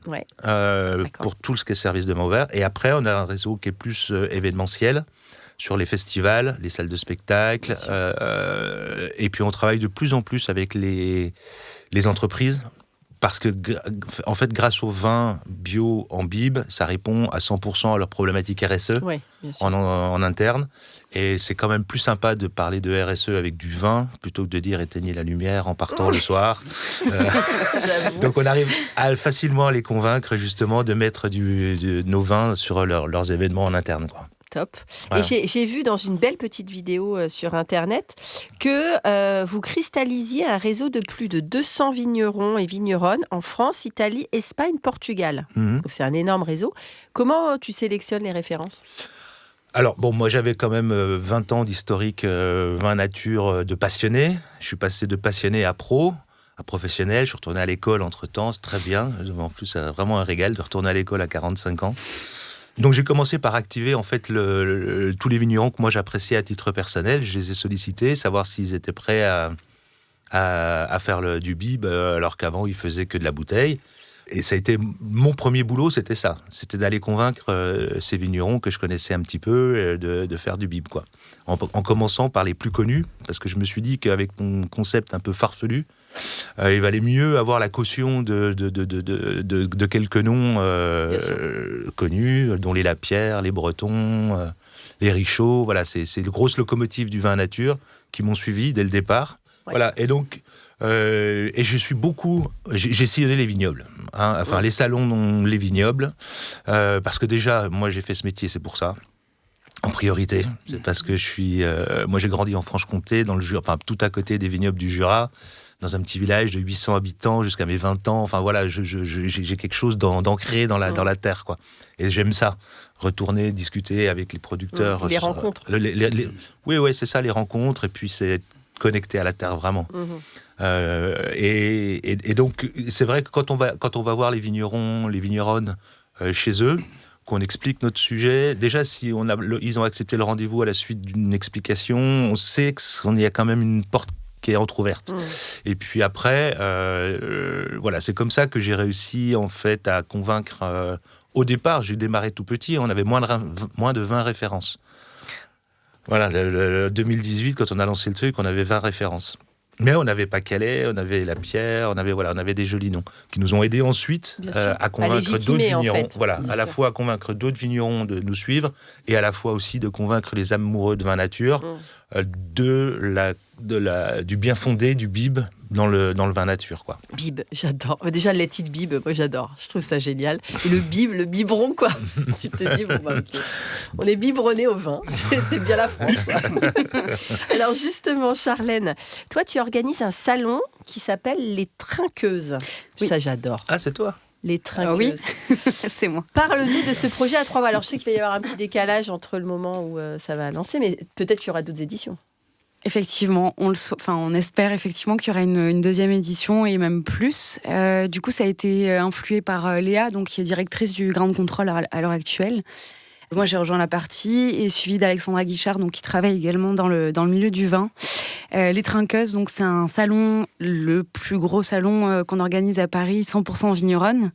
pour tout ce qui est service de vin ouvert. Et après, on a un réseau qui est plus événementiel, sur les festivals, les salles de spectacle. Et puis on travaille de plus en plus avec les entreprises, parce que en fait, grâce au vin bio en bib, ça répond à 100% à leurs problématiques RSE en interne. Et c'est quand même plus sympa de parler de RSE avec du vin plutôt que de dire éteignez la lumière en partant le soir. Donc on arrive facilement à les convaincre justement de mettre nos vins sur leurs événements en interne, quoi. Top. Voilà. Et j'ai vu dans une belle petite vidéo sur Internet que vous cristallisiez un réseau de plus de 200 vignerons et vigneronnes en France, Italie, Espagne, Portugal. Donc c'est un énorme réseau. Comment tu sélectionnes les références ? Alors, moi j'avais quand même 20 ans d'historique vin nature de passionné. Je suis passé de passionné à professionnel. Je suis retourné à l'école entre-temps, c'est très bien. En plus, c'est vraiment un régal de retourner à l'école à 45 ans. Donc j'ai commencé par activer en fait tous les vignerons que moi j'appréciais à titre personnel. Je les ai sollicités, savoir s'ils étaient prêts à faire du bib alors qu'avant ils faisaient que de la bouteille. Et ça a été mon premier boulot, c'était ça. C'était d'aller convaincre ces vignerons que je connaissais un petit peu de faire du bib, quoi. En commençant par les plus connus, parce que je me suis dit qu'avec mon concept un peu farfelu, il valait mieux avoir la caution de quelques noms connus, dont les Lapierre, les Bretons, les Richaud. Voilà, c'est les grosses locomotives du vin nature qui m'ont suivi dès le départ. Ouais. Voilà, et donc... et j'ai sillonné les vignobles, les salons, les vignobles, parce que déjà, moi j'ai fait ce métier, c'est pour ça. En priorité, c'est parce que moi j'ai grandi en Franche-Comté, dans le Jura, enfin tout à côté des vignobles du Jura, dans un petit village de 800 habitants jusqu'à mes 20 ans. Enfin voilà, j'ai quelque chose d'ancré dans la terre, quoi. Et j'aime ça, retourner, discuter avec les producteurs. Les rencontres. Oui, c'est ça, les rencontres, et puis c'est être connecté à la terre, vraiment. Et donc, c'est vrai que quand on va voir les vignerons, les vigneronnes chez eux, qu'on explique notre sujet, déjà, si ils ont accepté le rendez-vous à la suite d'une explication, on sait qu'il y a quand même une porte qui est entrouverte. Et puis après, voilà, c'est comme ça que j'ai réussi, en fait, à convaincre... au départ, j'ai démarré tout petit, on avait moins de 20 références. Voilà, le 2018, quand on a lancé le truc, on avait 20 références. Mais on n'avait pas Calais, on avait La Pierre, on avait des jolis noms qui nous ont aidés ensuite à convaincre d'autres vignerons. En fait. Voilà, à la fois à convaincre d'autres vignerons de nous suivre et à la fois aussi de convaincre les amoureux de vin nature du bien fondé du Bib dans le vin nature, quoi. Bib, j'adore. Déjà, le titre Bib, moi j'adore. Je trouve ça génial. Et le Bib, le biberon, quoi. Tu te dis, ok. On est biberonné au vin. C'est bien la France, quoi. Alors justement, Charlène, toi, tu organises un salon qui s'appelle Les Trinqueuses. Oui. Ça, j'adore. Ah, c'est toi? Les Trinqueuses. Oui, c'est moi. Parle-nous de ce projet à 3 voix. Alors, je sais qu'il va y avoir un petit décalage entre le moment où ça va lancer, mais peut-être qu'il y aura d'autres éditions. Effectivement, on espère effectivement qu'il y aura une deuxième édition et même plus. Du coup, ça a été influé par Léa, donc, qui est directrice du Ground Control à l'heure actuelle. Moi, j'ai rejoint la partie et suivi d'Alexandra Guichard, donc, qui travaille également dans le milieu du vin. Les Trinqueuses, donc, c'est un salon, le plus gros salon qu'on organise à Paris, 100% vigneronne.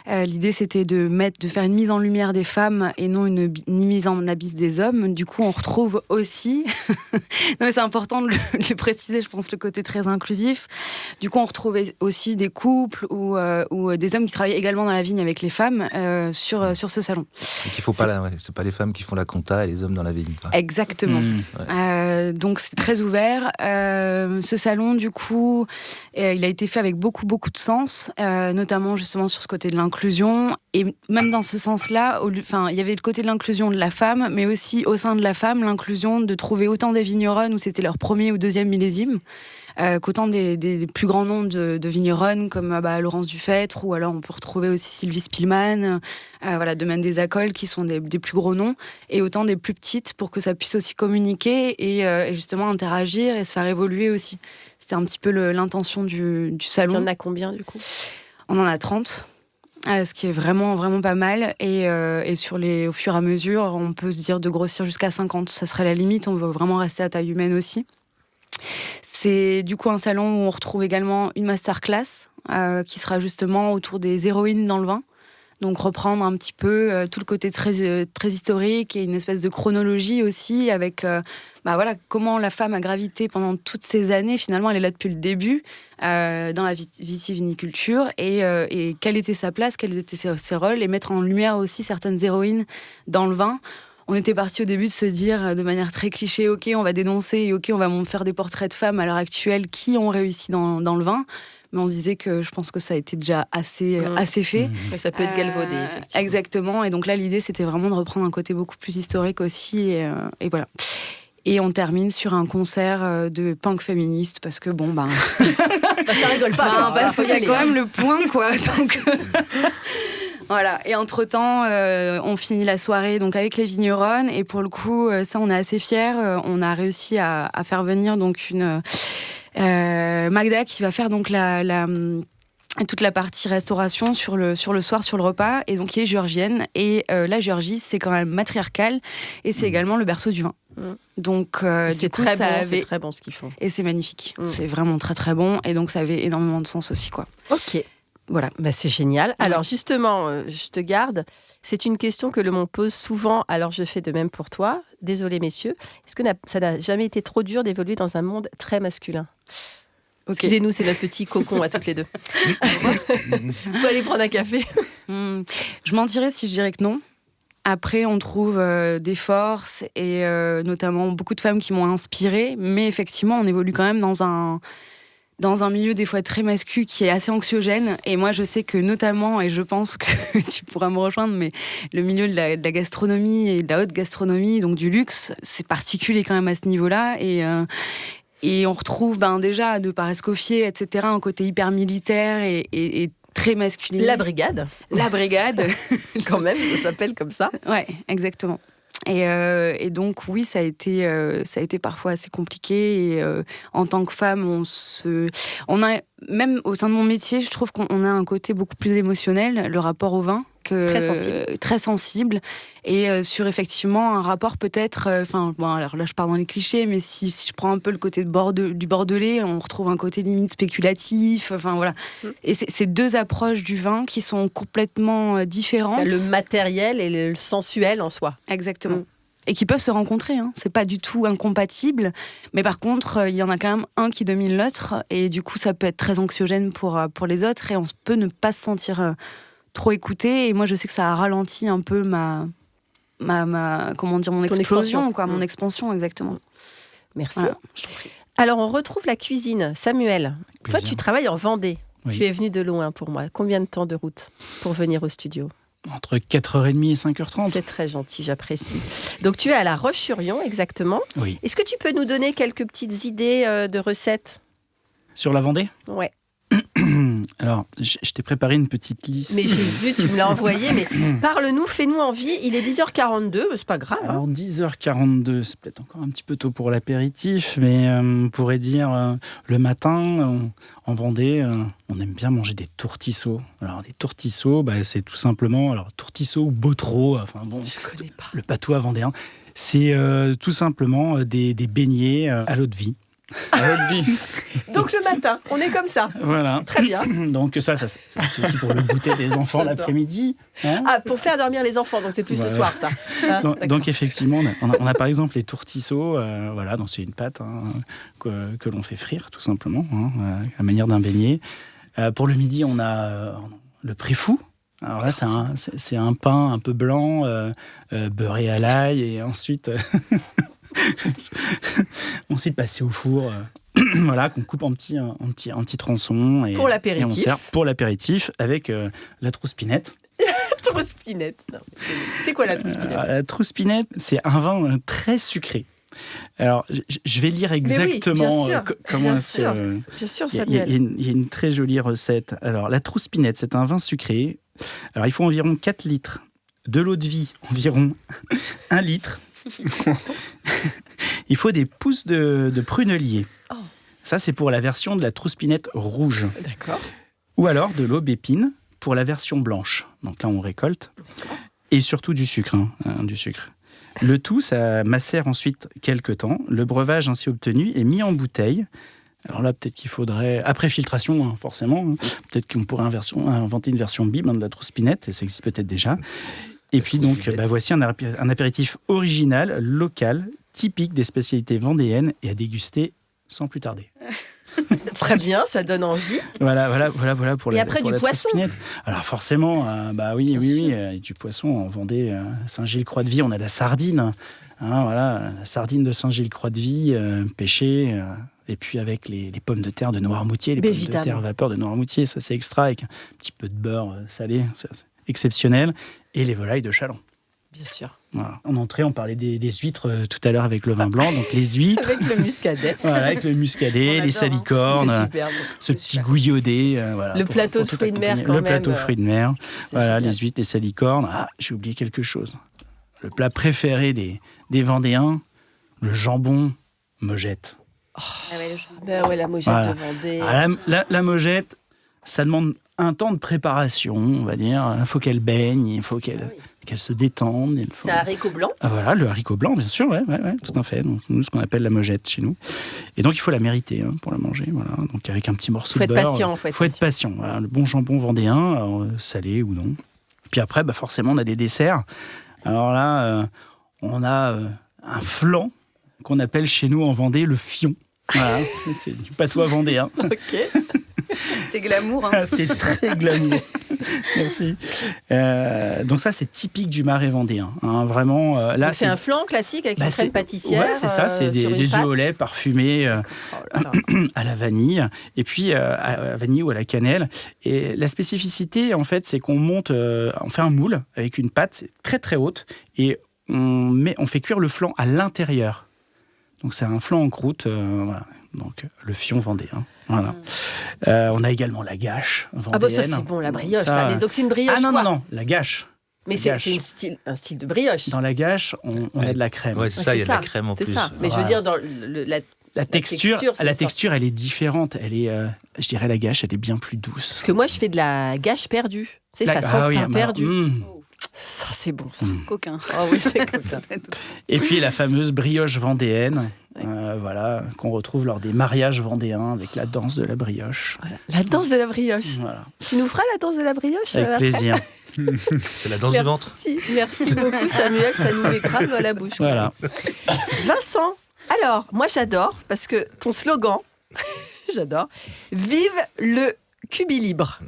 L'idée, c'était de faire une mise en lumière des femmes et non une mise en abysse des hommes. Du coup, on retrouve aussi, non mais c'est important de le préciser, je pense, le côté très inclusif. Du coup, on retrouve aussi des couples ou des hommes qui travaillent également dans la vigne avec les femmes sur ce salon. Et qu'il faut c'est pas les femmes qui font la compta et les hommes dans la vigne, quoi. Exactement. Donc, c'est très ouvert. Ce salon, du coup, il a été fait avec beaucoup de sens, notamment justement sur ce côté de l'inclusion. Et même dans ce sens-là, il y avait le côté de l'inclusion de la femme, mais aussi au sein de la femme, l'inclusion de trouver autant des vigneronnes où c'était leur premier ou deuxième millésime, qu'autant des plus grands noms de vigneronnes comme Laurence Dufêtre, ou alors on peut retrouver aussi Sylvie Spillman, Domaine des Acoles, qui sont des plus gros noms, et autant des plus petites pour que ça puisse aussi communiquer et justement interagir et se faire évoluer aussi. C'était un petit peu l'intention du salon. Il y en a combien, du coup ? On en a 30. Ce qui est vraiment, vraiment pas mal. Et au fur et à mesure, on peut se dire de grossir jusqu'à 50. Ça serait la limite. On veut vraiment rester à taille humaine aussi. C'est du coup un salon où on retrouve également une masterclass qui sera justement autour des héroïnes dans le vin. Donc reprendre un petit peu tout le côté très, très historique et une espèce de chronologie aussi avec comment la femme a gravité pendant toutes ces années. Finalement, elle est là depuis le début dans la vitiviniculture et quelle était sa place, quels étaient ses rôles et mettre en lumière aussi certaines héroïnes dans le vin. On était parti au début de se dire de manière très cliché, ok, on va dénoncer et ok, on va faire des portraits de femmes à l'heure actuelle qui ont réussi dans le vin. Mais on se disait que je pense que ça a été déjà assez fait. Ça peut être galvaudé, effectivement. Exactement. Et donc là, l'idée, c'était vraiment de reprendre un côté beaucoup plus historique aussi. Et voilà. Et on termine sur un concert de punk féministe parce que ça rigole pas. Parce que c'est quand même le point, quoi. Donc... Voilà, et entre-temps, on finit la soirée donc avec les vigneronnes et pour le coup, ça on est assez fiers. On a réussi à faire venir donc une Magda qui va faire donc toute la partie restauration sur le soir, sur le repas, et donc qui est géorgienne. Et la Géorgie, c'est quand même matriarcal et c'est également le berceau du vin. Donc c'est très bon ce qu'ils font. Et c'est magnifique. C'est vraiment très très bon et donc ça avait énormément de sens aussi, quoi. Ok. Voilà. C'est génial. Alors justement, je te garde. C'est une question que le monde pose souvent. Alors je fais de même pour toi. Désolée messieurs. Est-ce que ça n'a jamais été trop dur d'évoluer dans un monde très masculin ? Okay. Excusez-nous, c'est notre petit cocon à toutes les deux. Vous allez prendre un café. Je mentirais si je dirais que non. Après, on trouve des forces et notamment beaucoup de femmes qui m'ont inspirée. Mais effectivement, on évolue quand même dans dans un milieu des fois très masculin qui est assez anxiogène. Et moi, je sais que notamment, et je pense que tu pourras me rejoindre, mais le milieu de la gastronomie et de la haute gastronomie, donc du luxe, c'est particulier quand même à ce niveau-là. Et on retrouve déjà, de par Escoffier, etc., un côté hyper militaire et très masculin. La brigade. La brigade. Quand même, ça s'appelle comme ça. Ouais, exactement. Et donc oui, ça a été parfois assez compliqué. Et en tant que femme, on a même au sein de mon métier, je trouve qu'on a un côté beaucoup plus émotionnel, le rapport au vin, très sensible, et sur effectivement un rapport peut-être. Alors là, je pars dans les clichés, mais si je prends un peu le côté du bordelais, on retrouve un côté limite spéculatif. Enfin voilà. Et c'est deux approches du vin qui sont complètement différentes. Le matériel et le sensuel en soi. Exactement. Et qui peuvent se rencontrer, hein. C'est pas du tout incompatible, mais par contre, il y en a quand même un qui domine l'autre, et du coup, ça peut être très anxiogène pour les autres, et on peut ne pas se sentir trop écouté. Et moi, je sais que ça a ralenti un peu mon explosion, quoi, mon expansion, exactement. Merci. Voilà. Alors, on retrouve la cuisine. Samuel, toi, tu travailles en Vendée. Oui. Tu es venu de loin pour moi. Combien de temps de route pour venir au studio ? Entre 4h30 et 5h30. C'est très gentil, j'apprécie. Donc, tu es à La Roche-sur-Yon, exactement. Oui. Est-ce que tu peux nous donner quelques petites idées de recettes ? Sur la Vendée ? Ouais. Alors, je t'ai préparé une petite liste. Mais j'ai vu, tu me l'as envoyé. Mais parle-nous, fais-nous envie. Il est 10h42, c'est pas grave. Alors, 10h42, c'est peut-être encore un petit peu tôt pour l'apéritif, mais on pourrait dire le matin, en Vendée, on aime bien manger des tourtisseaux. Alors, des tourtisseaux, c'est tout simplement tourtisseaux ou botreaux, Je connais pas. le patois vendéen. C'est tout simplement des beignets à l'eau de vie. Donc le matin, on est comme ça. Voilà. Très bien. Donc ça c'est aussi pour le goûter des enfants l'après-mmidi. Hein, pour faire dormir les enfants, donc c'est plus le soir, ça. Donc effectivement, on a par exemple les tourtisseaux. Donc c'est une pâte que l'on fait frire tout simplement, à la manière d'un beignet. Pour le midi, on a le préfou. Alors là, c'est un pain un peu blanc, beurré à l'ail, et ensuite... Ensuite, passer au four, qu'on coupe en petits tronçons. Et, pour l'apéritif. Et on sert pour l'apéritif avec la trouspinette. La trouspinette. C'est quoi la trouspinette ? La trouspinette, c'est un vin très sucré. Alors, je vais lire exactement comment bien sûr, Samuel. Il y a une très jolie recette. Alors, la trouspinette, c'est un vin sucré. Alors, il faut environ 4 litres. De l'eau de vie, environ 1 litre. Il faut des pousses de prunelier. Oh. Ça, c'est pour la version de la trouspinette rouge. D'accord. Ou alors de l'aubépine pour la version blanche. Donc là, on récolte. D'accord. Et surtout du sucre. Du sucre. Le tout, ça macère ensuite quelques temps. Le breuvage ainsi obtenu est mis en bouteille. Alors là, peut-être qu'il faudrait, après filtration, forcément, peut-être qu'on pourrait inventer une version bible de la trouspinette, et ça existe peut-être déjà. Et puis donc, voici un apéritif original, local, typique des spécialités vendéennes et à déguster sans plus tarder. Très bien, ça donne envie. Voilà pour et la. Et après du poisson. Alors forcément, oui, du poisson en Vendée, Saint-Gilles-Croix-de-Vie, on a la sardine. La sardine de Saint-Gilles-Croix-de-Vie, pêchée. Et puis avec les pommes de terre de Noirmoutier, les pommes de terre vapeur de Noirmoutier, ça c'est extra, avec un petit peu de beurre salé, c'est exceptionnel. Et les volailles de Châlons. Bien sûr. Voilà. En entrée, on parlait des huîtres tout à l'heure avec le vin blanc. Donc les huîtres. Avec le muscadet. Avec le muscadet, les salicornes. C'est super. Ce petit gouillodet. Le plateau de fruits de mer, quand même. Le plateau de fruits de mer. Les huîtres, les salicornes. Ah, j'ai oublié quelque chose. Le plat préféré des Vendéens, le jambon Mogette. La Mogette de Vendée. La Mogette, ça demande un temps de préparation, on va dire. Il faut qu'elle baigne, il faut qu'elle se détende. C'est un haricot blanc ? Le haricot blanc, bien sûr, tout à fait. Donc, nous, ce qu'on appelle la Mogette chez nous. Et donc, il faut la mériter pour la manger. Voilà. Donc, avec un petit morceau de beurre. Faut être patient. Voilà. Le bon jambon vendéen, alors, salé ou non. Puis après, forcément, on a des desserts. Alors là, on a un flan qu'on appelle chez nous en Vendée le fion. Voilà, c'est du patois vendéen. Ok. C'est glamour. C'est très glamour. Merci. Donc ça, c'est typique du Marais vendéen. Hein, vraiment, là, donc c'est un flan classique avec une crème pâtissière. Ouais, c'est ça. C'est des œufs au lait parfumés à la vanille, et puis à la vanille ou à la cannelle. Et la spécificité, en fait, c'est qu'on fait un moule avec une pâte très très haute, et on fait cuire le flan à l'intérieur. Donc c'est un flan en croûte, voilà. Donc le fion vendéen. Voilà. On a également la gâche vendéenne. Ah bah ça c'est bon, la brioche. Ça... Là. Mais donc c'est une brioche. Ah non, la gâche. Mais c'est un style de brioche. Dans la gâche, on a de la crème. Ouais, c'est ça, il y a de la crème en plus. C'est ça. Mais je veux dire, dans la texture, elle est différente. Elle est, je dirais, la gâche, elle est bien plus douce. Parce que moi, je fais de la gâche perdue. C'est façon pain perdu. Ça, c'est bon, ça. Coquin. Oh oui, c'est coquin. Et puis la fameuse brioche vendéenne, voilà, qu'on retrouve lors des mariages vendéens avec la danse de la brioche. Voilà. La danse de la brioche. Voilà. Tu nous feras la danse de la brioche avec plaisir. C'est la danse du ventre. Merci beaucoup, Samuel. Ça nous met grave à la bouche. Voilà. Vincent, alors, moi j'adore, parce que ton slogan, j'adore, vive le cubilibre.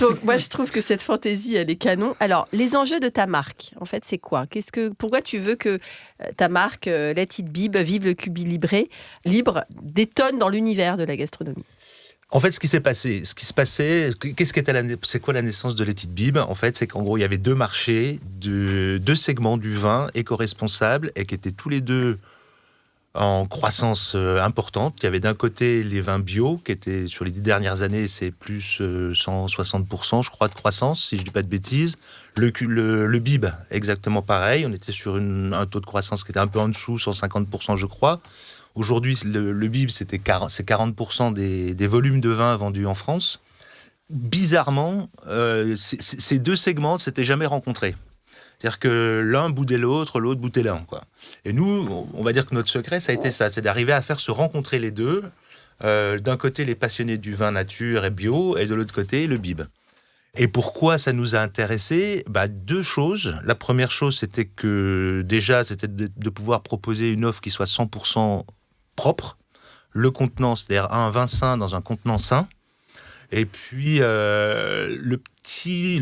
Donc moi je trouve que cette fantaisie elle est canon. Alors les enjeux de ta marque, en fait c'est quoi ? Pourquoi tu veux que ta marque Let It Bib, vive le cubilibré libre, détonne dans l'univers de la gastronomie ? En fait, ce qui se passait, c'est quoi la naissance de Let It Bib ? En fait, c'est qu'en gros, il y avait deux marchés, deux segments du vin éco-responsable, et qui étaient tous les deux en croissance importante. Il y avait d'un côté les vins bio, qui étaient sur les 10 dernières années, c'est plus 160%, je crois, de croissance, si je ne dis pas de bêtises. Le Bib, exactement pareil. On était sur un taux de croissance qui était un peu en dessous, 150%, je crois. Aujourd'hui, le Bib, c'est 40% des volumes de vin vendus en France. Bizarrement, ces deux segments ne s'étaient jamais rencontrés. C'est-à-dire que l'un boudait l'autre boudait l'un, quoi. Et nous, on va dire que notre secret, ça a été ça, c'est d'arriver à faire se rencontrer les deux. D'un côté, les passionnés du vin nature et bio, et de l'autre côté, le Bib. Et pourquoi ça nous a intéressés ? Deux choses. La première chose, c'était de pouvoir proposer une offre qui soit 100% propre. Le contenant, c'est-à-dire un vin sain dans un contenant sain. Et puis, le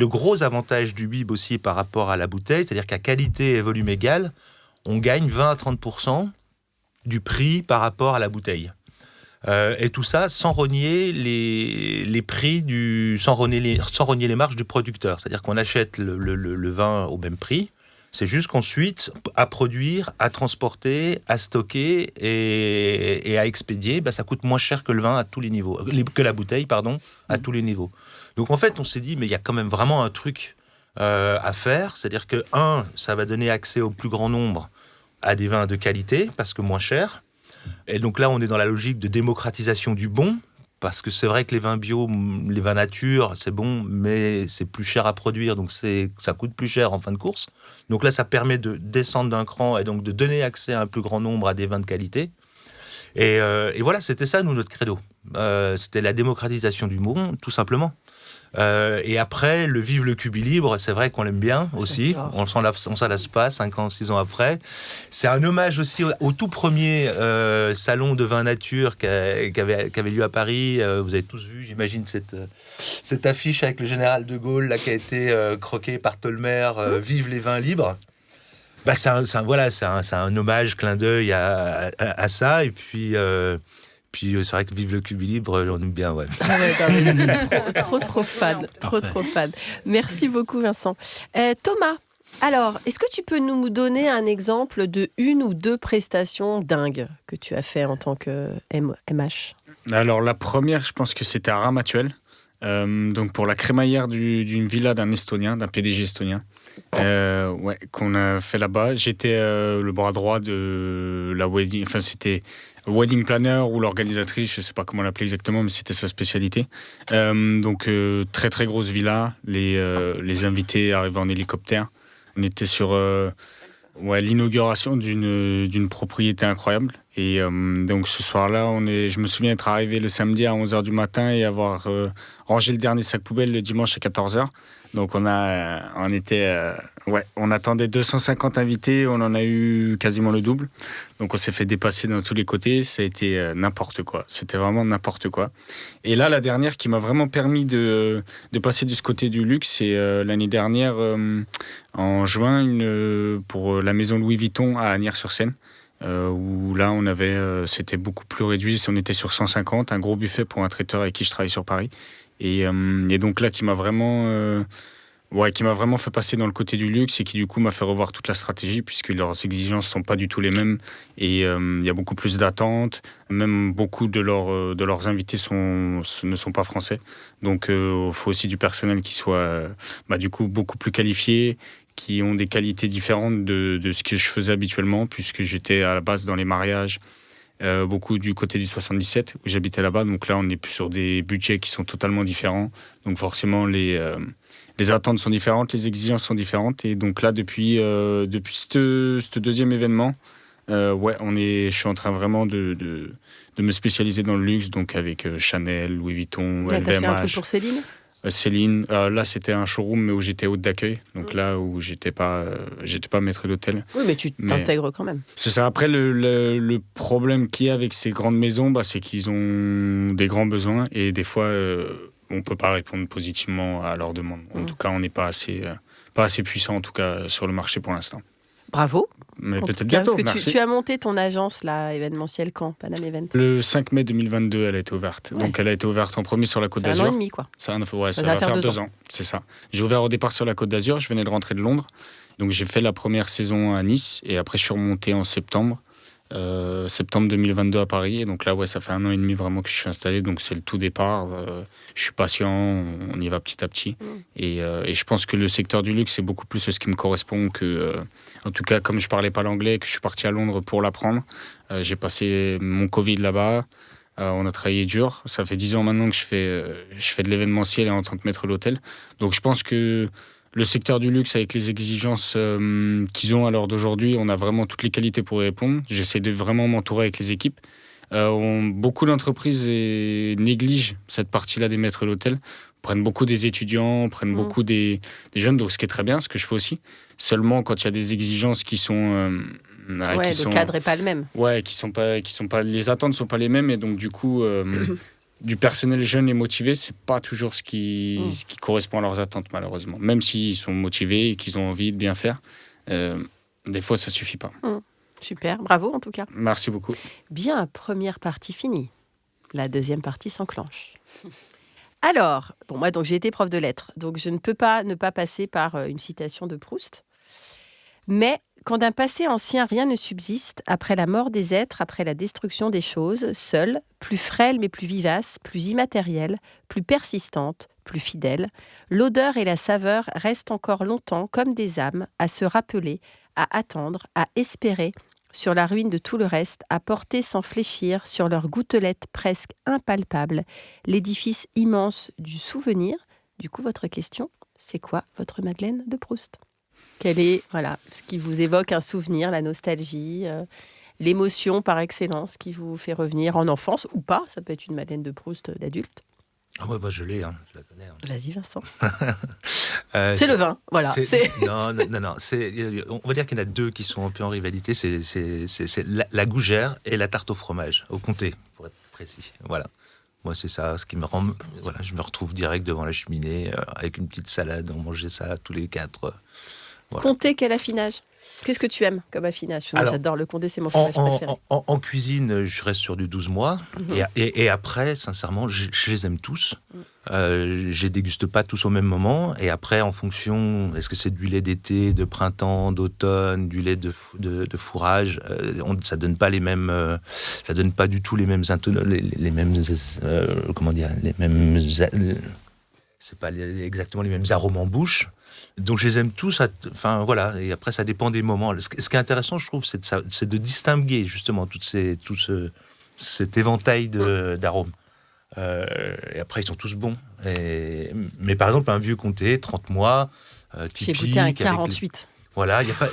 gros avantage du Bib aussi par rapport à la bouteille, c'est-à-dire qu'à qualité et volume égal, on gagne 20 à 30% du prix par rapport à la bouteille. Et tout ça sans renier les prix sans renier les marges du producteur. C'est-à-dire qu'on achète le vin au même prix. C'est juste qu'ensuite, à produire, à transporter, à stocker et à expédier, ça coûte moins cher que le vin à tous les niveaux, que la bouteille, à tous les niveaux. Donc en fait, on s'est dit, mais il y a quand même vraiment un truc à faire. C'est-à-dire que, ça va donner accès au plus grand nombre à des vins de qualité, parce que moins cher. Et donc là, on est dans la logique de démocratisation du bon, parce que c'est vrai que les vins bio, les vins nature, c'est bon, mais c'est plus cher à produire, donc ça coûte plus cher en fin de course. Donc là, ça permet de descendre d'un cran et donc de donner accès à un plus grand nombre à des vins de qualité. Et voilà, c'était ça, nous, notre credo. C'était la démocratisation du bon, tout simplement. Et après, le vive le cubilibre, c'est vrai qu'on l'aime bien aussi. On s'en lasse pas 5 ans, 6 ans après. C'est un hommage aussi au tout premier salon de vin nature qui avait lieu à Paris. Vous avez tous vu, j'imagine, cette affiche avec le général de Gaulle là, qui a été croquée par Tolmer, vive les vins libres. C'est un hommage, clin d'œil à ça. Et puis c'est vrai que vive le cubilibre, j'en aime bien, ouais. Trop fan. Trop fan. Merci beaucoup, Vincent. Thomas, alors, est-ce que tu peux nous donner un exemple de une ou deux prestations dingues que tu as fait en tant que MH ? Alors, la première, je pense que c'était à Ramatuelle. Donc, pour la crémaillère d'une villa d'un Estonien, d'un PDG estonien. Qu'on a fait là-bas. J'étais le bras droit de la wedding, c'était wedding planner ou l'organisatrice, je ne sais pas comment l'appeler exactement, mais c'était sa spécialité. Donc très très grosse villa, les invités arrivaient en hélicoptère. On était sur l'inauguration d'une propriété incroyable. Et donc ce soir-là, je me souviens être arrivé le samedi à 11h du matin et avoir rangé le dernier sac poubelle le dimanche à 14h. Donc on attendait 250 invités, on en a eu quasiment le double. Donc on s'est fait dépasser dans tous les côtés, ça a été n'importe quoi. C'était vraiment n'importe quoi. Et là, la dernière qui m'a vraiment permis de passer de ce côté du luxe, c'est l'année dernière, en juin, pour la maison Louis Vuitton à Asnières-sur-Seine. Où là, c'était beaucoup plus réduit. On était sur 150, un gros buffet pour un traiteur avec qui je travaille sur Paris. Et donc là, qui m'a vraiment fait passer dans le côté du luxe et qui du coup m'a fait revoir toute la stratégie puisque leurs exigences sont pas du tout les mêmes et il y a beaucoup plus d'attentes. Même beaucoup de leurs invités ne sont pas français. Donc il faut aussi du personnel qui soit du coup beaucoup plus qualifié, qui ont des qualités différentes de ce que je faisais habituellement puisque j'étais à la base dans les mariages. Beaucoup du côté du 77 où j'habitais là-bas, donc là on est plus sur des budgets qui sont totalement différents, donc forcément les attentes sont différentes, les exigences sont différentes, et donc là depuis ce deuxième événement, je suis en train vraiment de me spécialiser dans le luxe, donc avec Chanel, Louis Vuitton, LVMH. T'as fait un truc pour Céline ? Céline, là c'était un showroom mais où j'étais hôte d'accueil, donc là où j'étais pas maître d'hôtel. Oui, mais tu t'intègres quand même. C'est ça. Après le problème qu'il y a avec ces grandes maisons, c'est qu'ils ont des grands besoins et des fois on peut pas répondre positivement à leurs demandes. En tout cas, on n'est pas assez puissant en tout cas sur le marché pour l'instant. Bravo. Mais peut-être bientôt, parce que merci. Tu as monté ton agence là, événementielle quand ? Paname Event. Le 5 mai 2022, elle a été ouverte. Ouais. Donc elle a été ouverte en premier sur la Côte d'Azur. Un an et demi, quoi. Ça va faire 2 ans. C'est ça. J'ai ouvert au départ sur la Côte d'Azur, je venais de rentrer de Londres. Donc j'ai fait la première saison à Nice et après je suis remonté en septembre 2022 à Paris. Et donc là, ça fait 1 an et demi vraiment que je suis installé. Donc c'est le tout départ. Je suis patient, on y va petit à petit. Et je pense que le secteur du luxe, c'est beaucoup plus ce qui me correspond que... en tout cas, comme je parlais pas l'anglais, que je suis parti à Londres pour l'apprendre. J'ai passé mon Covid là-bas. On a travaillé dur. Ça fait 10 ans maintenant que je fais de l'événementiel et en tant que maître d'hôtel. Donc je pense que le secteur du luxe, avec les exigences qu'ils ont à l'heure d'aujourd'hui, on a vraiment toutes les qualités pour y répondre. J'essaie de vraiment m'entourer avec les équipes. Beaucoup d'entreprises négligent cette partie-là des maîtres d'hôtel, prennent beaucoup des étudiants, prennent beaucoup des jeunes, donc ce qui est très bien, ce que je fais aussi. Seulement quand il y a des exigences qui sont... le cadre n'est pas le même. Ouais, qui sont pas, les attentes ne sont pas les mêmes, et donc du coup... du personnel jeune et motivé, c'est pas toujours ce qui correspond à leurs attentes, malheureusement. Même s'ils sont motivés et qu'ils ont envie de bien faire, des fois, ça suffit pas. Super, bravo en tout cas. Merci beaucoup. Bien, première partie finie. La deuxième partie s'enclenche. Alors, moi, donc j'ai été prof de lettres, donc je ne peux pas ne pas passer par une citation de Proust. Mais quand d'un passé ancien rien ne subsiste, après la mort des êtres, après la destruction des choses, seule, plus frêle mais plus vivace, plus immatérielle, plus persistante, plus fidèle, l'odeur et la saveur restent encore longtemps comme des âmes à se rappeler, à attendre, à espérer, sur la ruine de tout le reste, à porter sans fléchir sur leurs gouttelettes presque impalpables l'édifice immense du souvenir. Du coup, votre question, c'est quoi votre Madeleine de Proust ? Quel est ce qui vous évoque un souvenir, la nostalgie, l'émotion par excellence qui vous fait revenir en enfance ou pas ? Ça peut être une Madeleine de Proust d'adulte. Ah ouais, je l'ai, je la connais. Vas-y, Vincent. C'est le vin, voilà. Non. On va dire qu'il y en a 2 qui sont un peu en rivalité. C'est la gougère et la tarte au fromage, au comté, pour être précis. Voilà. Moi, c'est ça, ce qui me rend... Voilà, je me retrouve direct devant la cheminée, avec une petite salade, on mangeait ça tous les 4. Voilà. Comté, quel affinage ? Qu'est-ce que tu aimes comme affinage ? Alors, j'adore le comté, c'est mon fromage préféré. En cuisine, je reste sur du 12 mois. Et après, sincèrement, je les aime tous. Je les déguste pas tous au même moment. Et après, en fonction, est-ce que c'est du lait d'été, de printemps, d'automne, du lait de fourrage, ça donne pas les mêmes... ça donne pas du tout les mêmes... c'est pas exactement les mêmes arômes en bouche. Donc je les aime tous, et après ça dépend des moments. Ce qui est intéressant, je trouve, c'est de distinguer justement cet éventail d'arômes. Et après, ils sont tous bons. Mais par exemple, un vieux comté, 30 mois, typique... J'ai goûté un 48. Voilà, il y a pas,